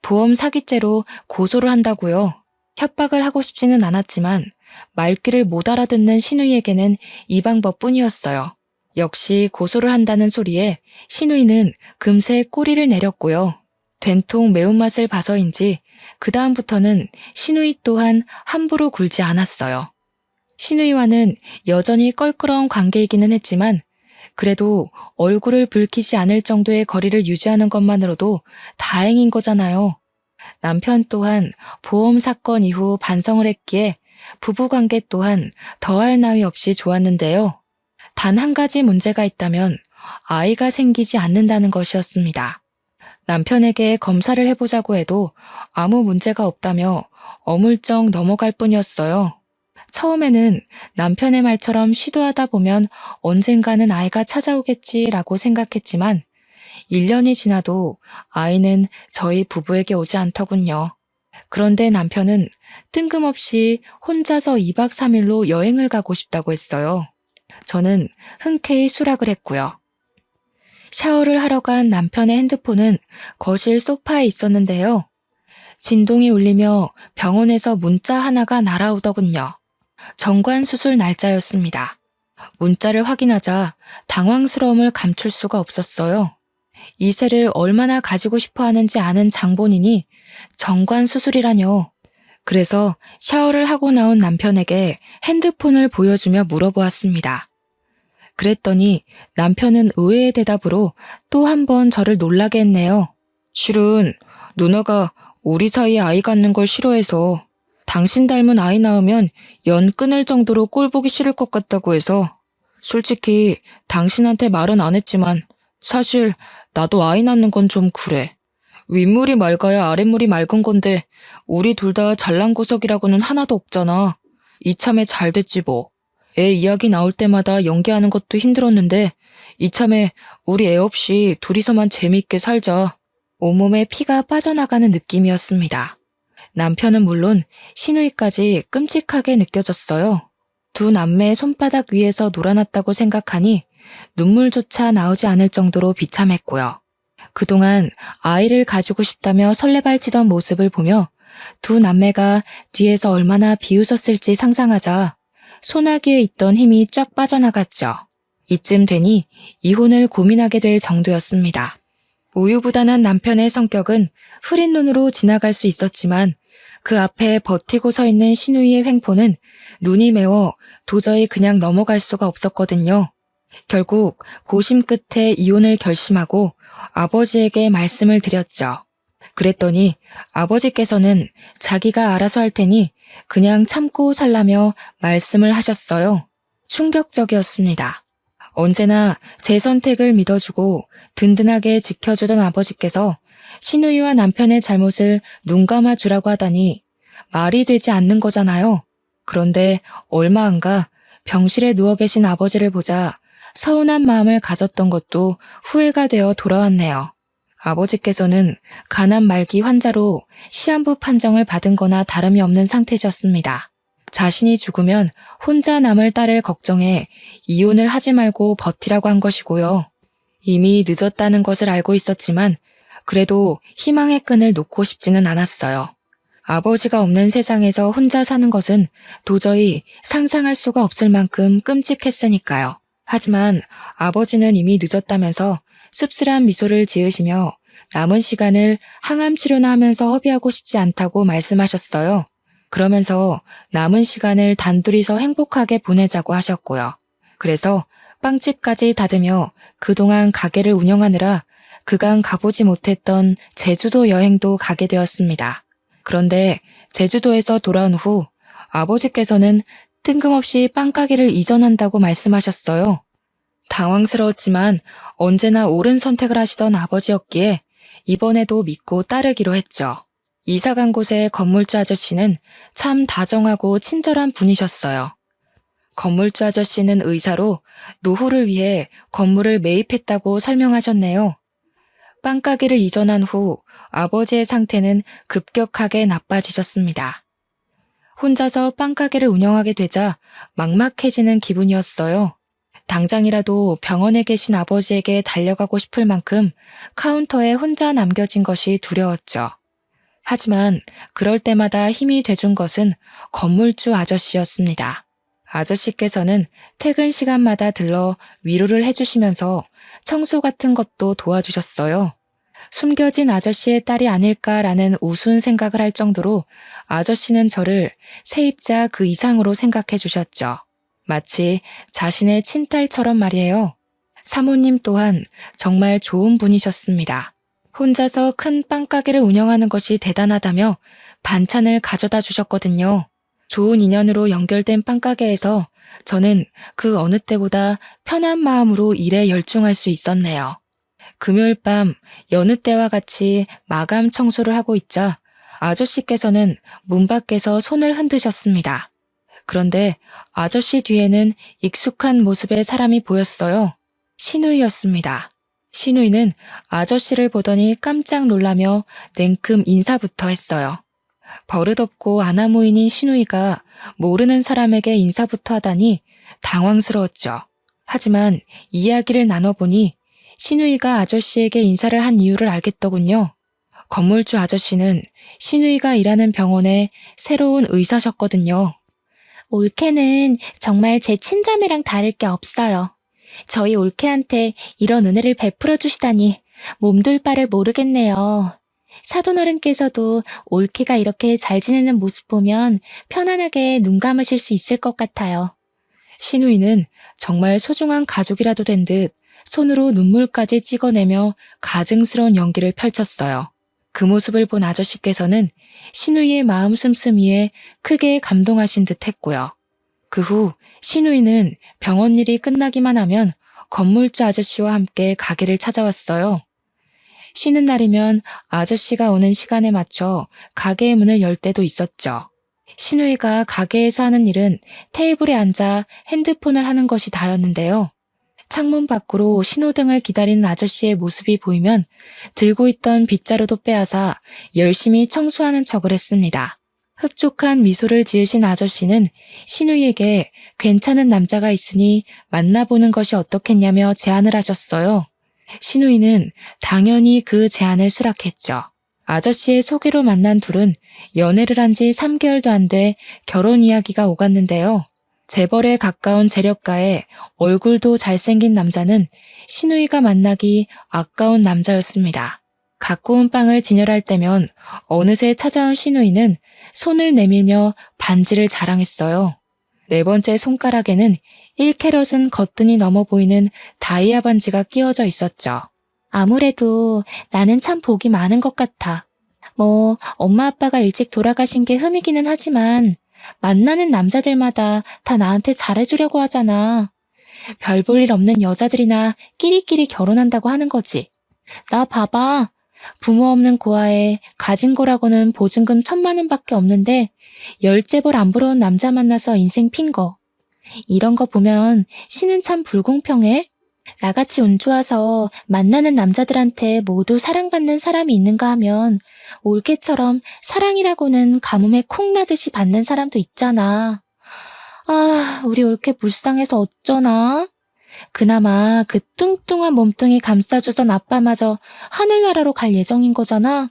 보험 사기죄로 고소를 한다고요. 협박을 하고 싶지는 않았지만 말귀를 못 알아듣는 신우이에게는 이 방법뿐이었어요. 역시 고소를 한다는 소리에 신우이는 금세 꼬리를 내렸고요. 된통 매운맛을 봐서인지 그 다음부터는 신우이 또한 함부로 굴지 않았어요. 신우이와는 여전히 껄끄러운 관계이기는 했지만 그래도 얼굴을 붉히지 않을 정도의 거리를 유지하는 것만으로도 다행인 거잖아요. 남편 또한 보험 사건 이후 반성을 했기에 부부관계 또한 더할 나위 없이 좋았는데요. 단 한 가지 문제가 있다면 아이가 생기지 않는다는 것이었습니다. 남편에게 검사를 해보자고 해도 아무 문제가 없다며 어물쩍 넘어갈 뿐이었어요. 처음에는 남편의 말처럼 시도하다 보면 언젠가는 아이가 찾아오겠지라고 생각했지만 1년이 지나도 아이는 저희 부부에게 오지 않더군요. 그런데 남편은 뜬금없이 혼자서 2박 3일로 여행을 가고 싶다고 했어요. 저는 흔쾌히 수락을 했고요. 샤워를 하러 간 남편의 핸드폰은 거실 소파에 있었는데요. 진동이 울리며 병원에서 문자 하나가 날아오더군요. 정관 수술 날짜였습니다. 문자를 확인하자 당황스러움을 감출 수가 없었어요. 이세를 얼마나 가지고 싶어 하는지 아는 장본인이 정관 수술이라뇨. 그래서 샤워를 하고 나온 남편에게 핸드폰을 보여주며 물어보았습니다. 그랬더니 남편은 의외의 대답으로 또 한 번 저를 놀라게 했네요. 실은 누나가 우리 사이에 아이 갖는 걸 싫어해서 당신 닮은 아이 낳으면 연 끊을 정도로 꼴 보기 싫을 것 같다고 해서 솔직히 당신한테 말은 안 했지만 사실 나도 아이 낳는 건 좀 그래. 윗물이 맑아야 아랫물이 맑은 건데 우리 둘 다 잘난 구석이라고는 하나도 없잖아. 이참에 잘 됐지 뭐. 애 이야기 나올 때마다 연기하는 것도 힘들었는데 이참에 우리 애 없이 둘이서만 재미있게 살자. 온몸에 피가 빠져나가는 느낌이었습니다. 남편은 물론 시누이까지 끔찍하게 느껴졌어요. 두 남매의 손바닥 위에서 놀아났다고 생각하니 눈물조차 나오지 않을 정도로 비참했고요. 그동안 아이를 가지고 싶다며 설레발치던 모습을 보며 두 남매가 뒤에서 얼마나 비웃었을지 상상하자 소나기에 있던 힘이 쫙 빠져나갔죠. 이쯤 되니 이혼을 고민하게 될 정도였습니다. 우유부단한 남편의 성격은 흐린 눈으로 지나갈 수 있었지만 그 앞에 버티고 서 있는 시누이의 횡포는 눈이 매워 도저히 그냥 넘어갈 수가 없었거든요. 결국 고심 끝에 이혼을 결심하고 아버지에게 말씀을 드렸죠. 그랬더니 아버지께서는 자기가 알아서 할 테니 그냥 참고 살라며 말씀을 하셨어요. 충격적이었습니다. 언제나 제 선택을 믿어주고 든든하게 지켜주던 아버지께서 시누이와 남편의 잘못을 눈감아 주라고 하다니 말이 되지 않는 거잖아요. 그런데 얼마 안 가 병실에 누워 계신 아버지를 보자 서운한 마음을 가졌던 것도 후회가 되어 돌아왔네요. 아버지께서는 간암 말기 환자로 시한부 판정을 받은 거나 다름이 없는 상태셨습니다. 자신이 죽으면 혼자 남을 딸을 걱정해 이혼을 하지 말고 버티라고 한 것이고요. 이미 늦었다는 것을 알고 있었지만 그래도 희망의 끈을 놓고 싶지는 않았어요. 아버지가 없는 세상에서 혼자 사는 것은 도저히 상상할 수가 없을 만큼 끔찍했으니까요. 하지만 아버지는 이미 늦었다면서 씁쓸한 미소를 지으시며 남은 시간을 항암 치료나 하면서 허비하고 싶지 않다고 말씀하셨어요. 그러면서 남은 시간을 단둘이서 행복하게 보내자고 하셨고요. 그래서 빵집까지 닫으며 그동안 가게를 운영하느라 그간 가보지 못했던 제주도 여행도 가게 되었습니다. 그런데 제주도에서 돌아온 후 아버지께서는 뜬금없이 빵가게를 이전한다고 말씀하셨어요. 당황스러웠지만 언제나 옳은 선택을 하시던 아버지였기에 이번에도 믿고 따르기로 했죠. 이사간 곳의 건물주 아저씨는 참 다정하고 친절한 분이셨어요. 건물주 아저씨는 의사로 노후를 위해 건물을 매입했다고 설명하셨네요. 빵가게를 이전한 후 아버지의 상태는 급격하게 나빠지셨습니다. 혼자서 빵가게를 운영하게 되자 막막해지는 기분이었어요. 당장이라도 병원에 계신 아버지에게 달려가고 싶을 만큼 카운터에 혼자 남겨진 것이 두려웠죠. 하지만 그럴 때마다 힘이 돼준 것은 건물주 아저씨였습니다. 아저씨께서는 퇴근 시간마다 들러 위로를 해주시면서 청소 같은 것도 도와주셨어요. 숨겨진 아저씨의 딸이 아닐까라는 우스운 생각을 할 정도로 아저씨는 저를 세입자 그 이상으로 생각해 주셨죠. 마치 자신의 친딸처럼 말이에요. 사모님 또한 정말 좋은 분이셨습니다. 혼자서 큰 빵가게를 운영하는 것이 대단하다며 반찬을 가져다 주셨거든요. 좋은 인연으로 연결된 빵가게에서 저는 그 어느 때보다 편한 마음으로 일에 열중할 수 있었네요. 금요일 밤 여느 때와 같이 마감 청소를 하고 있자 아저씨께서는 문 밖에서 손을 흔드셨습니다. 그런데 아저씨 뒤에는 익숙한 모습의 사람이 보였어요. 시누이였습니다. 시누이는 아저씨를 보더니 깜짝 놀라며 냉큼 인사부터 했어요. 버릇없고 아나무인인 시누이가 모르는 사람에게 인사부터 하다니 당황스러웠죠. 하지만 이야기를 나눠보니 시누이가 아저씨에게 인사를 한 이유를 알겠더군요. 건물주 아저씨는 시누이가 일하는 병원의 새로운 의사셨거든요. 올케는 정말 제 친자매랑 다를 게 없어요. 저희 올케한테 이런 은혜를 베풀어 주시다니 몸둘 바를 모르겠네요. 사돈어른께서도 올케가 이렇게 잘 지내는 모습 보면 편안하게 눈 감으실 수 있을 것 같아요. 시누이는 정말 소중한 가족이라도 된 듯 손으로 눈물까지 찍어내며 가증스러운 연기를 펼쳤어요. 그 모습을 본 아저씨께서는 신우이의 마음 씀씀이에 크게 감동하신 듯 했고요. 그 후 신우이는 병원 일이 끝나기만 하면 건물주 아저씨와 함께 가게를 찾아왔어요. 쉬는 날이면 아저씨가 오는 시간에 맞춰 가게의 문을 열 때도 있었죠. 신우이가 가게에서 하는 일은 테이블에 앉아 핸드폰을 하는 것이 다였는데요. 창문 밖으로 신호등을 기다리는 아저씨의 모습이 보이면 들고 있던 빗자루도 빼앗아 열심히 청소하는 척을 했습니다. 흡족한 미소를 지으신 아저씨는 신우이에게 괜찮은 남자가 있으니 만나보는 것이 어떻겠냐며 제안을 하셨어요. 신우이는 당연히 그 제안을 수락했죠. 아저씨의 소개로 만난 둘은 연애를 한 지 3개월도 안 돼 결혼 이야기가 오갔는데요. 재벌에 가까운 재력가에 얼굴도 잘생긴 남자는 신우이가 만나기 아까운 남자였습니다. 갖고 온 빵을 진열할 때면 어느새 찾아온 신우이는 손을 내밀며 반지를 자랑했어요. 네 번째 손가락에는 1캐럿은 거뜬히 넘어 보이는 다이아 반지가 끼워져 있었죠. 아무래도 나는 참 복이 많은 것 같아. 뭐 엄마 아빠가 일찍 돌아가신 게 흠이기는 하지만 만나는 남자들마다 다 나한테 잘해주려고 하잖아. 별 볼 일 없는 여자들이나 끼리끼리 결혼한다고 하는 거지. 나 봐봐. 부모 없는 고아에 가진 거라고는 보증금 1,000만 원밖에 없는데 10재벌 안 부러운 남자 만나서 인생 핀 거. 이런 거 보면 신은 참 불공평해. 나같이 운 좋아서 만나는 남자들한테 모두 사랑받는 사람이 있는가 하면 올케처럼 사랑이라고는 가뭄에 콩 나듯이 받는 사람도 있잖아. 아, 우리 올케 불쌍해서 어쩌나? 그나마 그 뚱뚱한 몸뚱이 감싸주던 아빠마저 하늘나라로 갈 예정인 거잖아.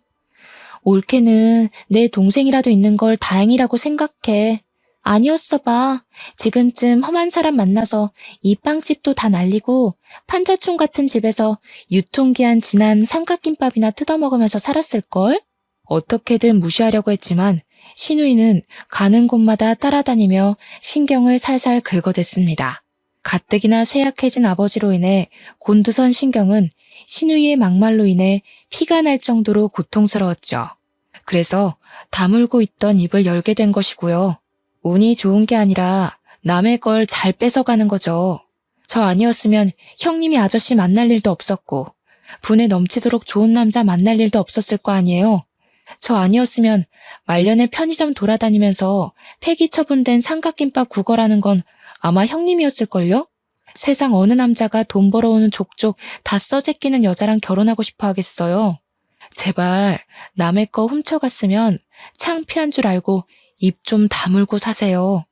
올케는 내 동생이라도 있는 걸 다행이라고 생각해. 아니었어 봐. 지금쯤 험한 사람 만나서 이 빵집도 다 날리고 판자촌 같은 집에서 유통기한 지난 삼각김밥이나 뜯어먹으면서 살았을걸? 어떻게든 무시하려고 했지만 신우이는 가는 곳마다 따라다니며 신경을 살살 긁어댔습니다. 가뜩이나 쇠약해진 아버지로 인해 곤두선 신경은 신우이의 막말로 인해 피가 날 정도로 고통스러웠죠. 그래서 다물고 있던 입을 열게 된 것이고요. 운이 좋은 게 아니라 남의 걸 잘 뺏어가는 거죠. 저 아니었으면 형님이 아저씨 만날 일도 없었고 분에 넘치도록 좋은 남자 만날 일도 없었을 거 아니에요. 저 아니었으면 말년에 편의점 돌아다니면서 폐기 처분된 삼각김밥 구걸하는 건 아마 형님이었을걸요? 세상 어느 남자가 돈 벌어오는 족족 다 써제끼는 여자랑 결혼하고 싶어 하겠어요. 제발 남의 거 훔쳐갔으면 창피한 줄 알고 입 좀 다물고 사세요.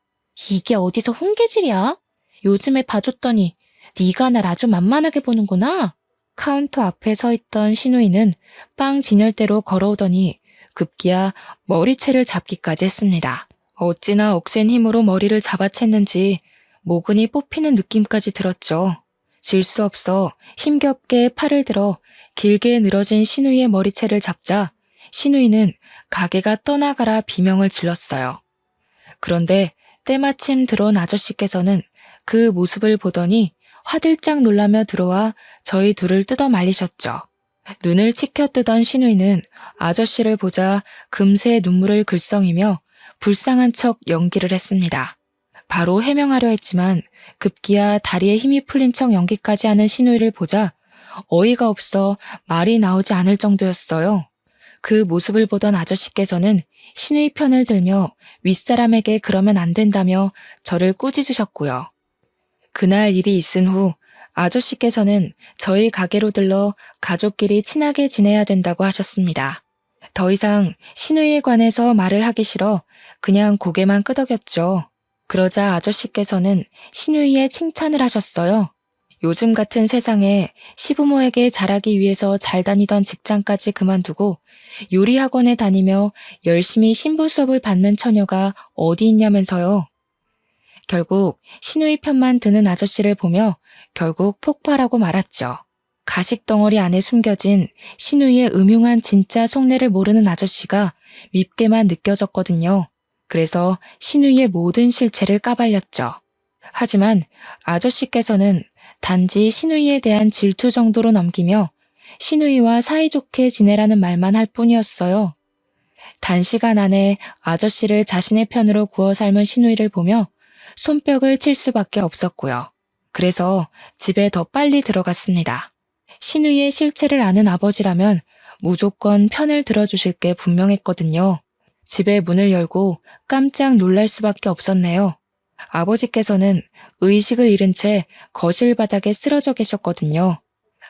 이게 어디서 훈계질이야? 요즘에 봐줬더니 네가 날 아주 만만하게 보는구나. 카운터 앞에 서 있던 신우이는 빵 진열대로 걸어오더니 급기야 머리채를 잡기까지 했습니다. 어찌나 억센 힘으로 머리를 잡아챘는지 모근이 뽑히는 느낌까지 들었죠. 질 수 없어 힘겹게 팔을 들어 길게 늘어진 신우이의 머리채를 잡자 신우이는 가게가 떠나가라 비명을 질렀어요. 그런데 때마침 들어온 아저씨께서는 그 모습을 보더니 화들짝 놀라며 들어와 저희 둘을 뜯어 말리셨죠. 눈을 치켜뜨던 신우이는 아저씨를 보자 금세 눈물을 글썽이며 불쌍한 척 연기를 했습니다. 바로 해명하려 했지만 급기야 다리에 힘이 풀린 척 연기까지 하는 신우이를 보자 어이가 없어 말이 나오지 않을 정도였어요. 그 모습을 보던 아저씨께서는 신우이 편을 들며 윗사람에게 그러면 안 된다며 저를 꾸짖으셨고요. 그날 일이 있은 후 아저씨께서는 저희 가게로 들러 가족끼리 친하게 지내야 된다고 하셨습니다. 더 이상 신우이에 관해서 말을 하기 싫어 그냥 고개만 끄덕였죠. 그러자 아저씨께서는 신우이의 칭찬을 하셨어요. 요즘 같은 세상에 시부모에게 잘하기 위해서 잘 다니던 직장까지 그만두고 요리학원에 다니며 열심히 신부 수업을 받는 처녀가 어디 있냐면서요. 결국 신우이 편만 드는 아저씨를 보며 결국 폭발하고 말았죠. 가식덩어리 안에 숨겨진 신우이의 음흉한 진짜 속내를 모르는 아저씨가 밉게만 느껴졌거든요. 그래서 신우이의 모든 실체를 까발렸죠. 하지만 아저씨께서는 단지 신우이에 대한 질투 정도로 넘기며 신우이와 사이좋게 지내라는 말만 할 뿐이었어요. 단시간 안에 아저씨를 자신의 편으로 구워 삶은 신우이를 보며 손뼉을 칠 수밖에 없었고요. 그래서 집에 더 빨리 들어갔습니다. 신우이의 실체를 아는 아버지라면 무조건 편을 들어주실 게 분명했거든요. 집에 문을 열고 깜짝 놀랄 수밖에 없었네요. 아버지께서는 의식을 잃은 채 거실 바닥에 쓰러져 계셨거든요.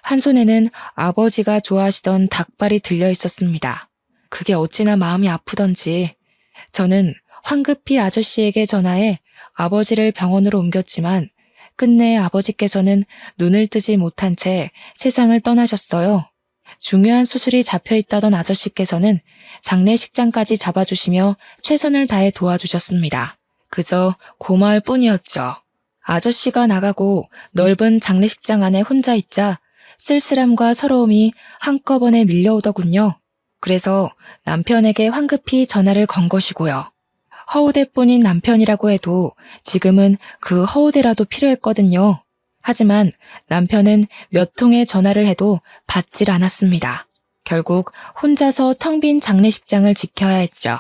한 손에는 아버지가 좋아하시던 닭발이 들려 있었습니다. 그게 어찌나 마음이 아프던지 저는 황급히 아저씨에게 전화해 아버지를 병원으로 옮겼지만 끝내 아버지께서는 눈을 뜨지 못한 채 세상을 떠나셨어요. 중요한 수술이 잡혀있다던 아저씨께서는 장례식장까지 잡아주시며 최선을 다해 도와주셨습니다. 그저 고마울 뿐이었죠. 아저씨가 나가고 넓은 장례식장 안에 혼자 있자 쓸쓸함과 서러움이 한꺼번에 밀려오더군요. 그래서 남편에게 황급히 전화를 건 것이고요. 허우대뿐인 남편이라고 해도 지금은 그 허우대라도 필요했거든요. 하지만 남편은 몇 통의 전화를 해도 받질 않았습니다. 결국 혼자서 텅 빈 장례식장을 지켜야 했죠.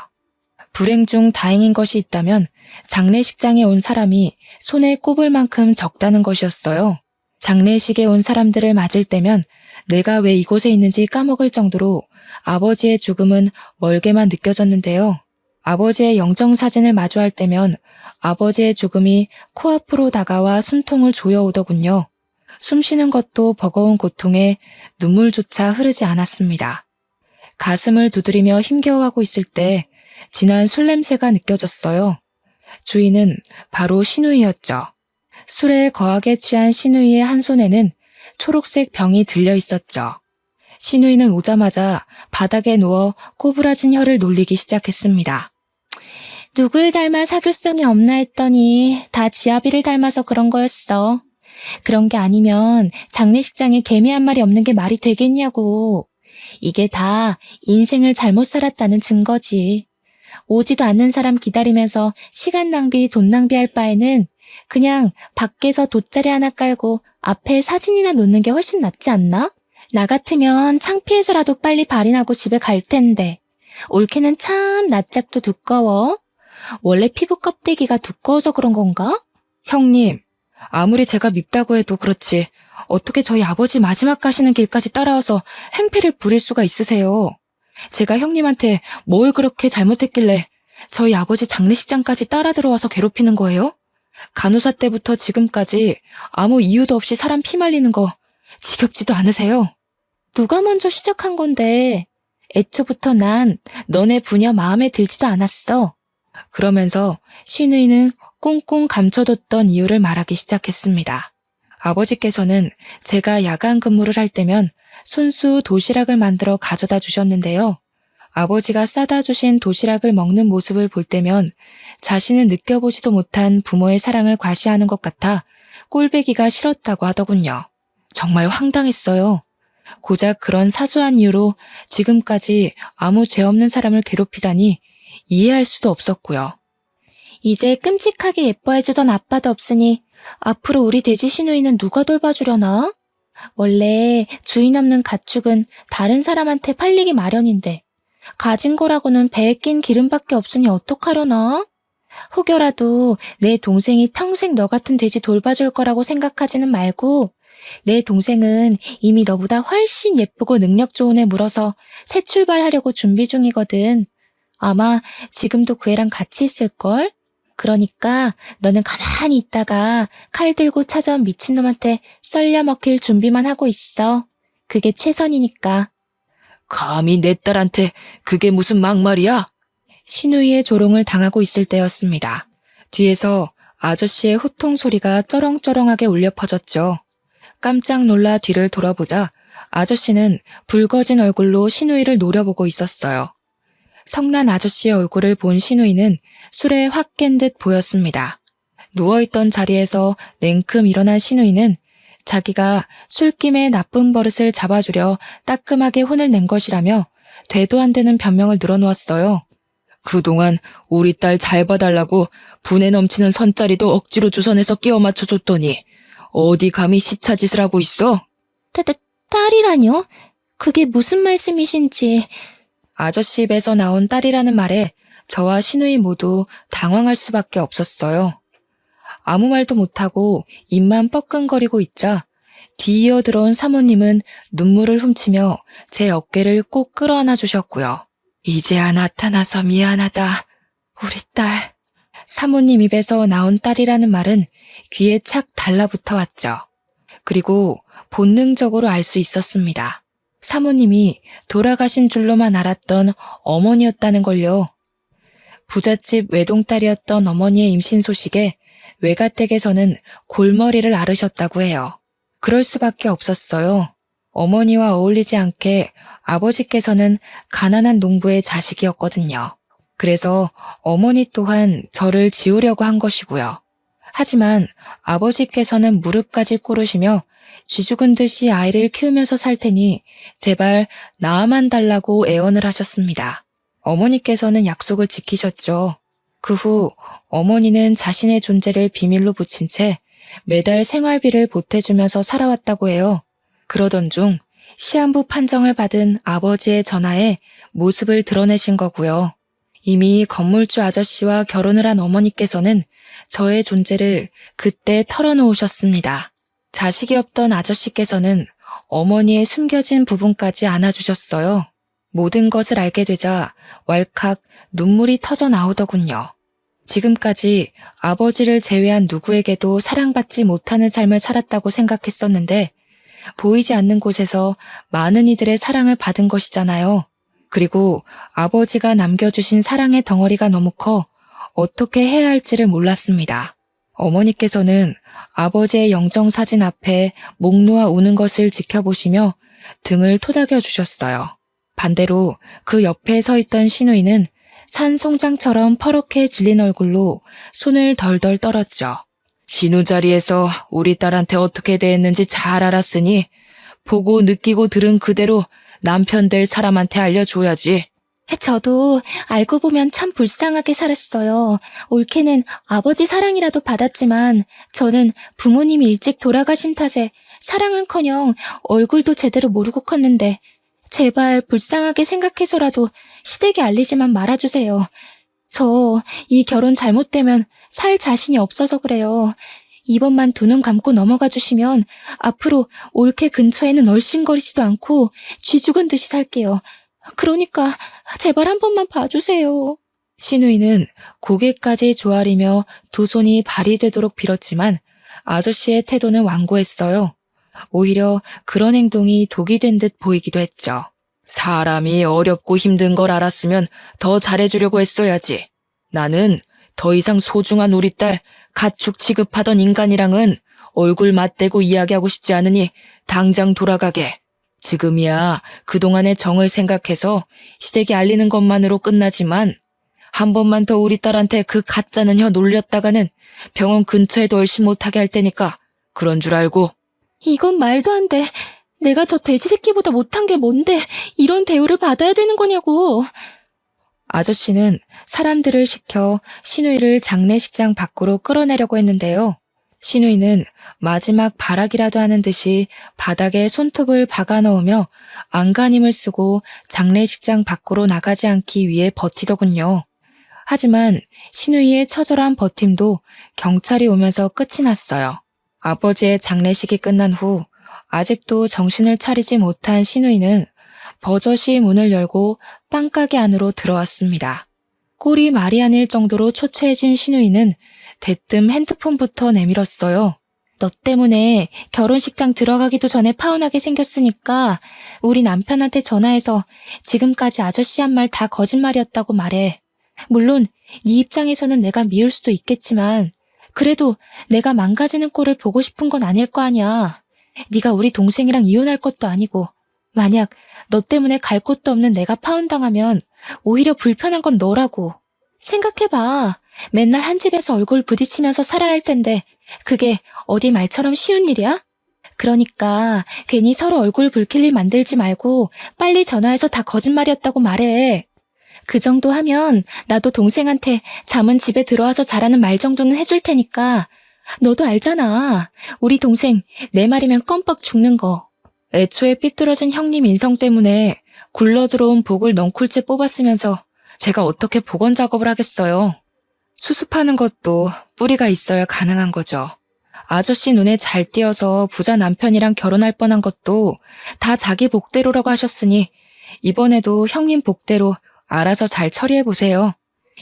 불행 중 다행인 것이 있다면 장례식장에 온 사람이 손에 꼽을 만큼 적다는 것이었어요. 장례식에 온 사람들을 맞을 때면 내가 왜 이곳에 있는지 까먹을 정도로 아버지의 죽음은 멀게만 느껴졌는데요. 아버지의 영정사진을 마주할 때면 아버지의 죽음이 코앞으로 다가와 숨통을 조여오더군요. 숨쉬는 것도 버거운 고통에 눈물조차 흐르지 않았습니다. 가슴을 두드리며 힘겨워하고 있을 때 진한 술 냄새가 느껴졌어요. 주인은 바로 신우이였죠. 술에 거하게 취한 신우이의 한 손에는 초록색 병이 들려 있었죠. 신우이는 오자마자 바닥에 누워 꼬부라진 혀를 놀리기 시작했습니다. 누굴 닮아 사교성이 없나 했더니 다 지아비를 닮아서 그런 거였어. 그런 게 아니면 장례식장에 개미 한 마리 없는 게 말이 되겠냐고. 이게 다 인생을 잘못 살았다는 증거지. 오지도 않는 사람 기다리면서 시간 낭비, 돈 낭비할 바에는 그냥 밖에서 돗자리 하나 깔고 앞에 사진이나 놓는 게 훨씬 낫지 않나? 나 같으면 창피해서라도 빨리 발이 나고 집에 갈 텐데. 올케는 참 낯짝도 두꺼워. 원래 피부 껍데기가 두꺼워서 그런 건가? 형님, 아무리 제가 밉다고 해도 그렇지 어떻게 저희 아버지 마지막 가시는 길까지 따라와서 행패를 부릴 수가 있으세요? 제가 형님한테 뭘 그렇게 잘못했길래 저희 아버지 장례식장까지 따라 들어와서 괴롭히는 거예요? 간호사 때부터 지금까지 아무 이유도 없이 사람 피 말리는 거 지겹지도 않으세요? 누가 먼저 시작한 건데 애초부터 난 너네 부녀 마음에 들지도 않았어. 그러면서 신우이는 꽁꽁 감춰뒀던 이유를 말하기 시작했습니다. 아버지께서는 제가 야간 근무를 할 때면 손수 도시락을 만들어 가져다 주셨는데요. 아버지가 싸다 주신 도시락을 먹는 모습을 볼 때면 자신은 느껴보지도 못한 부모의 사랑을 과시하는 것 같아 꼴배기가 싫었다고 하더군요. 정말 황당했어요. 고작 그런 사소한 이유로 지금까지 아무 죄 없는 사람을 괴롭히다니 이해할 수도 없었고요. 이제 끔찍하게 예뻐해주던 아빠도 없으니 앞으로 우리 돼지 신우이는 누가 돌봐주려나? 원래 주인 없는 가축은 다른 사람한테 팔리기 마련인데 가진 거라고는 배에 낀 기름밖에 없으니 어떡하려나? 혹여라도 내 동생이 평생 너 같은 돼지 돌봐줄 거라고 생각하지는 말고 내 동생은 이미 너보다 훨씬 예쁘고 능력 좋은 애 물어서 새 출발하려고 준비 중이거든. 아마 지금도 그 애랑 같이 있을걸? 그러니까 너는 가만히 있다가 칼 들고 찾아온 미친놈한테 썰려 먹힐 준비만 하고 있어. 그게 최선이니까. 감히 내 딸한테 그게 무슨 막말이야? 신우이의 조롱을 당하고 있을 때였습니다. 뒤에서 아저씨의 호통 소리가 쩌렁쩌렁하게 울려 퍼졌죠. 깜짝 놀라 뒤를 돌아보자 아저씨는 붉어진 얼굴로 신우이를 노려보고 있었어요. 성난 아저씨의 얼굴을 본 신우이는 술에 확 깬 듯 보였습니다. 누워있던 자리에서 냉큼 일어난 신우이는 자기가 술김에 나쁜 버릇을 잡아주려 따끔하게 혼을 낸 것이라며 되도 안 되는 변명을 늘어놓았어요. 그동안 우리 딸 잘 봐달라고 분에 넘치는 선자리도 억지로 주선해서 끼워 맞춰줬더니 어디 감히 시차짓을 하고 있어? 딸이라뇨? 그게 무슨 말씀이신지. 아저씨 입에서 나온 딸이라는 말에 저와 시누이 모두 당황할 수밖에 없었어요. 아무 말도 못하고 입만 뻐끔거리고 있자 뒤이어 들어온 사모님은 눈물을 훔치며 제 어깨를 꼭 끌어안아 주셨고요. 이제야 나타나서 미안하다, 우리 딸. 사모님 입에서 나온 딸이라는 말은 귀에 착 달라붙어 왔죠. 그리고 본능적으로 알 수 있었습니다. 사모님이 돌아가신 줄로만 알았던 어머니였다는 걸요. 부잣집 외동딸이었던 어머니의 임신 소식에 외가댁에서는 골머리를 앓으셨다고 해요. 그럴 수밖에 없었어요. 어머니와 어울리지 않게 아버지께서는 가난한 농부의 자식이었거든요. 그래서 어머니 또한 저를 지우려고 한 것이고요. 하지만 아버지께서는 무릎까지 꿇으시며 쥐죽은 듯이 아이를 키우면서 살 테니 제발 낳아만 달라고 애원을 하셨습니다. 어머니께서는 약속을 지키셨죠. 그 후 어머니는 자신의 존재를 비밀로 붙인 채 매달 생활비를 보태주면서 살아왔다고 해요. 그러던 중 시한부 판정을 받은 아버지의 전화에 모습을 드러내신 거고요. 이미 건물주 아저씨와 결혼을 한 어머니께서는 저의 존재를 그때 털어놓으셨습니다. 자식이 없던 아저씨께서는 어머니의 숨겨진 부분까지 안아주셨어요. 모든 것을 알게 되자 왈칵 눈물이 터져 나오더군요. 지금까지 아버지를 제외한 누구에게도 사랑받지 못하는 삶을 살았다고 생각했었는데 보이지 않는 곳에서 많은 이들의 사랑을 받은 것이잖아요. 그리고 아버지가 남겨주신 사랑의 덩어리가 너무 커 어떻게 해야 할지를 몰랐습니다. 어머니께서는 아버지의 영정사진 앞에 목 놓아 우는 것을 지켜보시며 등을 토닥여 주셨어요. 반대로 그 옆에 서 있던 시누이는 산 송장처럼 퍼렇게 질린 얼굴로 손을 덜덜 떨었죠. 시누 자리에서 우리 딸한테 어떻게 대했는지 잘 알았으니 보고 느끼고 들은 그대로 남편 될 사람한테 알려줘야지. 저도 알고 보면 참 불쌍하게 살았어요. 올케는 아버지 사랑이라도 받았지만 저는 부모님이 일찍 돌아가신 탓에 사랑은커녕 얼굴도 제대로 모르고 컸는데 제발 불쌍하게 생각해서라도 시댁에 알리지만 말아주세요. 저 이 결혼 잘못되면 살 자신이 없어서 그래요. 이번만 두 눈 감고 넘어가 주시면 앞으로 올케 근처에는 얼씬거리지도 않고 쥐 죽은 듯이 살게요. 그러니까 제발 한 번만 봐주세요. 시누이는 고개까지 조아리며 두 손이 발이 되도록 빌었지만 아저씨의 태도는 완고했어요. 오히려 그런 행동이 독이 된 듯 보이기도 했죠. 사람이 어렵고 힘든 걸 알았으면 더 잘해주려고 했어야지. 나는 더 이상 소중한 우리 딸 가축 취급하던 인간이랑은 얼굴 맞대고 이야기하고 싶지 않으니 당장 돌아가게. 지금이야 그동안의 정을 생각해서 시댁에 알리는 것만으로 끝나지만 한 번만 더 우리 딸한테 그 가짜는 혀 놀렸다가는 병원 근처에도 얼씬 못하게 할 테니까 그런 줄 알고. 이건 말도 안 돼. 내가 저 돼지 새끼보다 못한 게 뭔데 이런 대우를 받아야 되는 거냐고. 아저씨는 사람들을 시켜 시누이를 장례식장 밖으로 끌어내려고 했는데요. 시누이는 마지막 발악이라도 하는 듯이 바닥에 손톱을 박아 넣으며 안간힘을 쓰고 장례식장 밖으로 나가지 않기 위해 버티더군요. 하지만 시누이의 처절한 버팀도 경찰이 오면서 끝이 났어요. 아버지의 장례식이 끝난 후 아직도 정신을 차리지 못한 시누이는 버젓이 문을 열고 빵가게 안으로 들어왔습니다. 꼴이 말이 아닐 정도로 초췌해진 시누이는 대뜸 핸드폰부터 내밀었어요. 너 때문에 결혼식장 들어가기도 전에 파혼하게 생겼으니까 우리 남편한테 전화해서 지금까지 아저씨 한 말 다 거짓말이었다고 말해. 물론 네 입장에서는 내가 미울 수도 있겠지만 그래도 내가 망가지는 꼴을 보고 싶은 건 아닐 거 아니야. 네가 우리 동생이랑 이혼할 것도 아니고 만약 너 때문에 갈 곳도 없는 내가 파혼당하면 오히려 불편한 건 너라고. 생각해봐. 맨날 한 집에서 얼굴 부딪히면서 살아야 할 텐데 그게 어디 말처럼 쉬운 일이야? 그러니까 괜히 서로 얼굴 붉힐 일 만들지 말고 빨리 전화해서 다 거짓말이었다고 말해. 그 정도 하면 나도 동생한테 잠은 집에 들어와서 자라는 말 정도는 해줄 테니까. 너도 알잖아. 우리 동생 내 말이면 껌뻑 죽는 거. 애초에 삐뚤어진 형님 인성 때문에 굴러들어온 복을 넝쿨째 뽑았으면서 제가 어떻게 복원 작업을 하겠어요. 수습하는 것도 뿌리가 있어야 가능한 거죠. 아저씨 눈에 잘 띄어서 부자 남편이랑 결혼할 뻔한 것도 다 자기 복대로라고 하셨으니 이번에도 형님 복대로 알아서 잘 처리해보세요.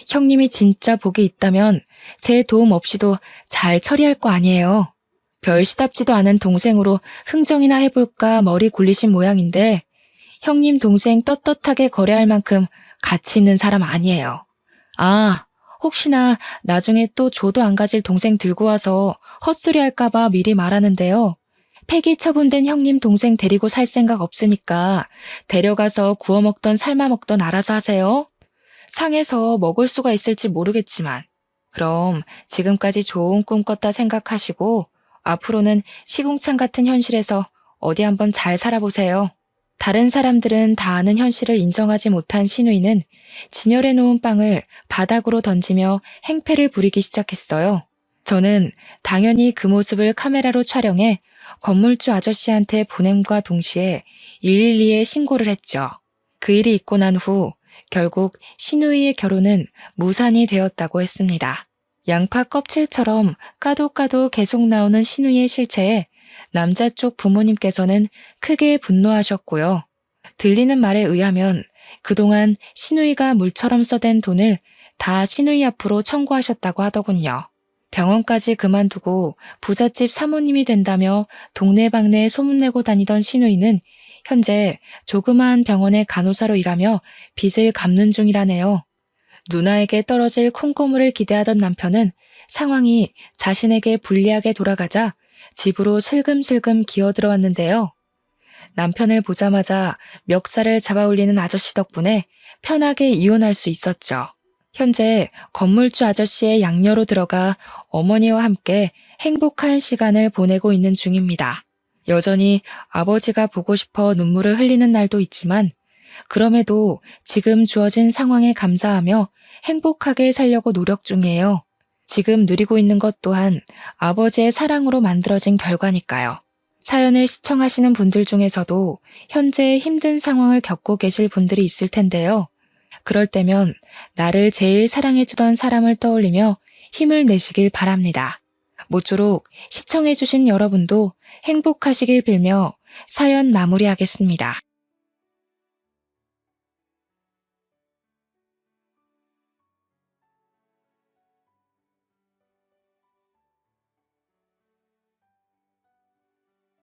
형님이 진짜 복이 있다면 제 도움 없이도 잘 처리할 거 아니에요. 별 시답지도 않은 동생으로 흥정이나 해볼까 머리 굴리신 모양인데 형님 동생 떳떳하게 거래할 만큼 가치 있는 사람 아니에요. 아, 혹시나 나중에 또 조도 안 가질 동생 들고 와서 헛소리 할까봐 미리 말하는데요. 폐기 처분된 형님 동생 데리고 살 생각 없으니까 데려가서 구워 먹던 삶아 먹던 알아서 하세요. 상해서 먹을 수가 있을지 모르겠지만 그럼 지금까지 좋은 꿈 꿨다 생각하시고 앞으로는 시궁창 같은 현실에서 어디 한번 잘 살아보세요. 다른 사람들은 다 아는 현실을 인정하지 못한 신우이는 진열해 놓은 빵을 바닥으로 던지며 행패를 부리기 시작했어요. 저는 당연히 그 모습을 카메라로 촬영해 건물주 아저씨한테 보냄과 동시에 112에 신고를 했죠. 그 일이 있고 난 후 결국 신우이의 결혼은 무산이 되었다고 했습니다. 양파 껍질처럼 까도 계속 나오는 신우이의 실체에 남자 쪽 부모님께서는 크게 분노하셨고요. 들리는 말에 의하면 그동안 신우이가 물처럼 써댄 돈을 다 신우이 앞으로 청구하셨다고 하더군요. 병원까지 그만두고 부잣집 사모님이 된다며 동네방네 소문내고 다니던 신우이는 현재 조그마한 병원의 간호사로 일하며 빚을 갚는 중이라네요. 누나에게 떨어질 콩고물을 기대하던 남편은 상황이 자신에게 불리하게 돌아가자 집으로 슬금슬금 기어들어왔는데요. 남편을 보자마자 멱살을 잡아올리는 아저씨 덕분에 편하게 이혼할 수 있었죠. 현재 건물주 아저씨의 양녀로 들어가 어머니와 함께 행복한 시간을 보내고 있는 중입니다. 여전히 아버지가 보고 싶어 눈물을 흘리는 날도 있지만 그럼에도 지금 주어진 상황에 감사하며 행복하게 살려고 노력 중이에요. 지금 누리고 있는 것 또한 아버지의 사랑으로 만들어진 결과니까요. 사연을 시청하시는 분들 중에서도 현재 힘든 상황을 겪고 계실 분들이 있을 텐데요. 그럴 때면 나를 제일 사랑해주던 사람을 떠올리며 힘을 내시길 바랍니다. 모쪼록 시청해주신 여러분도 행복하시길 빌며 사연 마무리하겠습니다.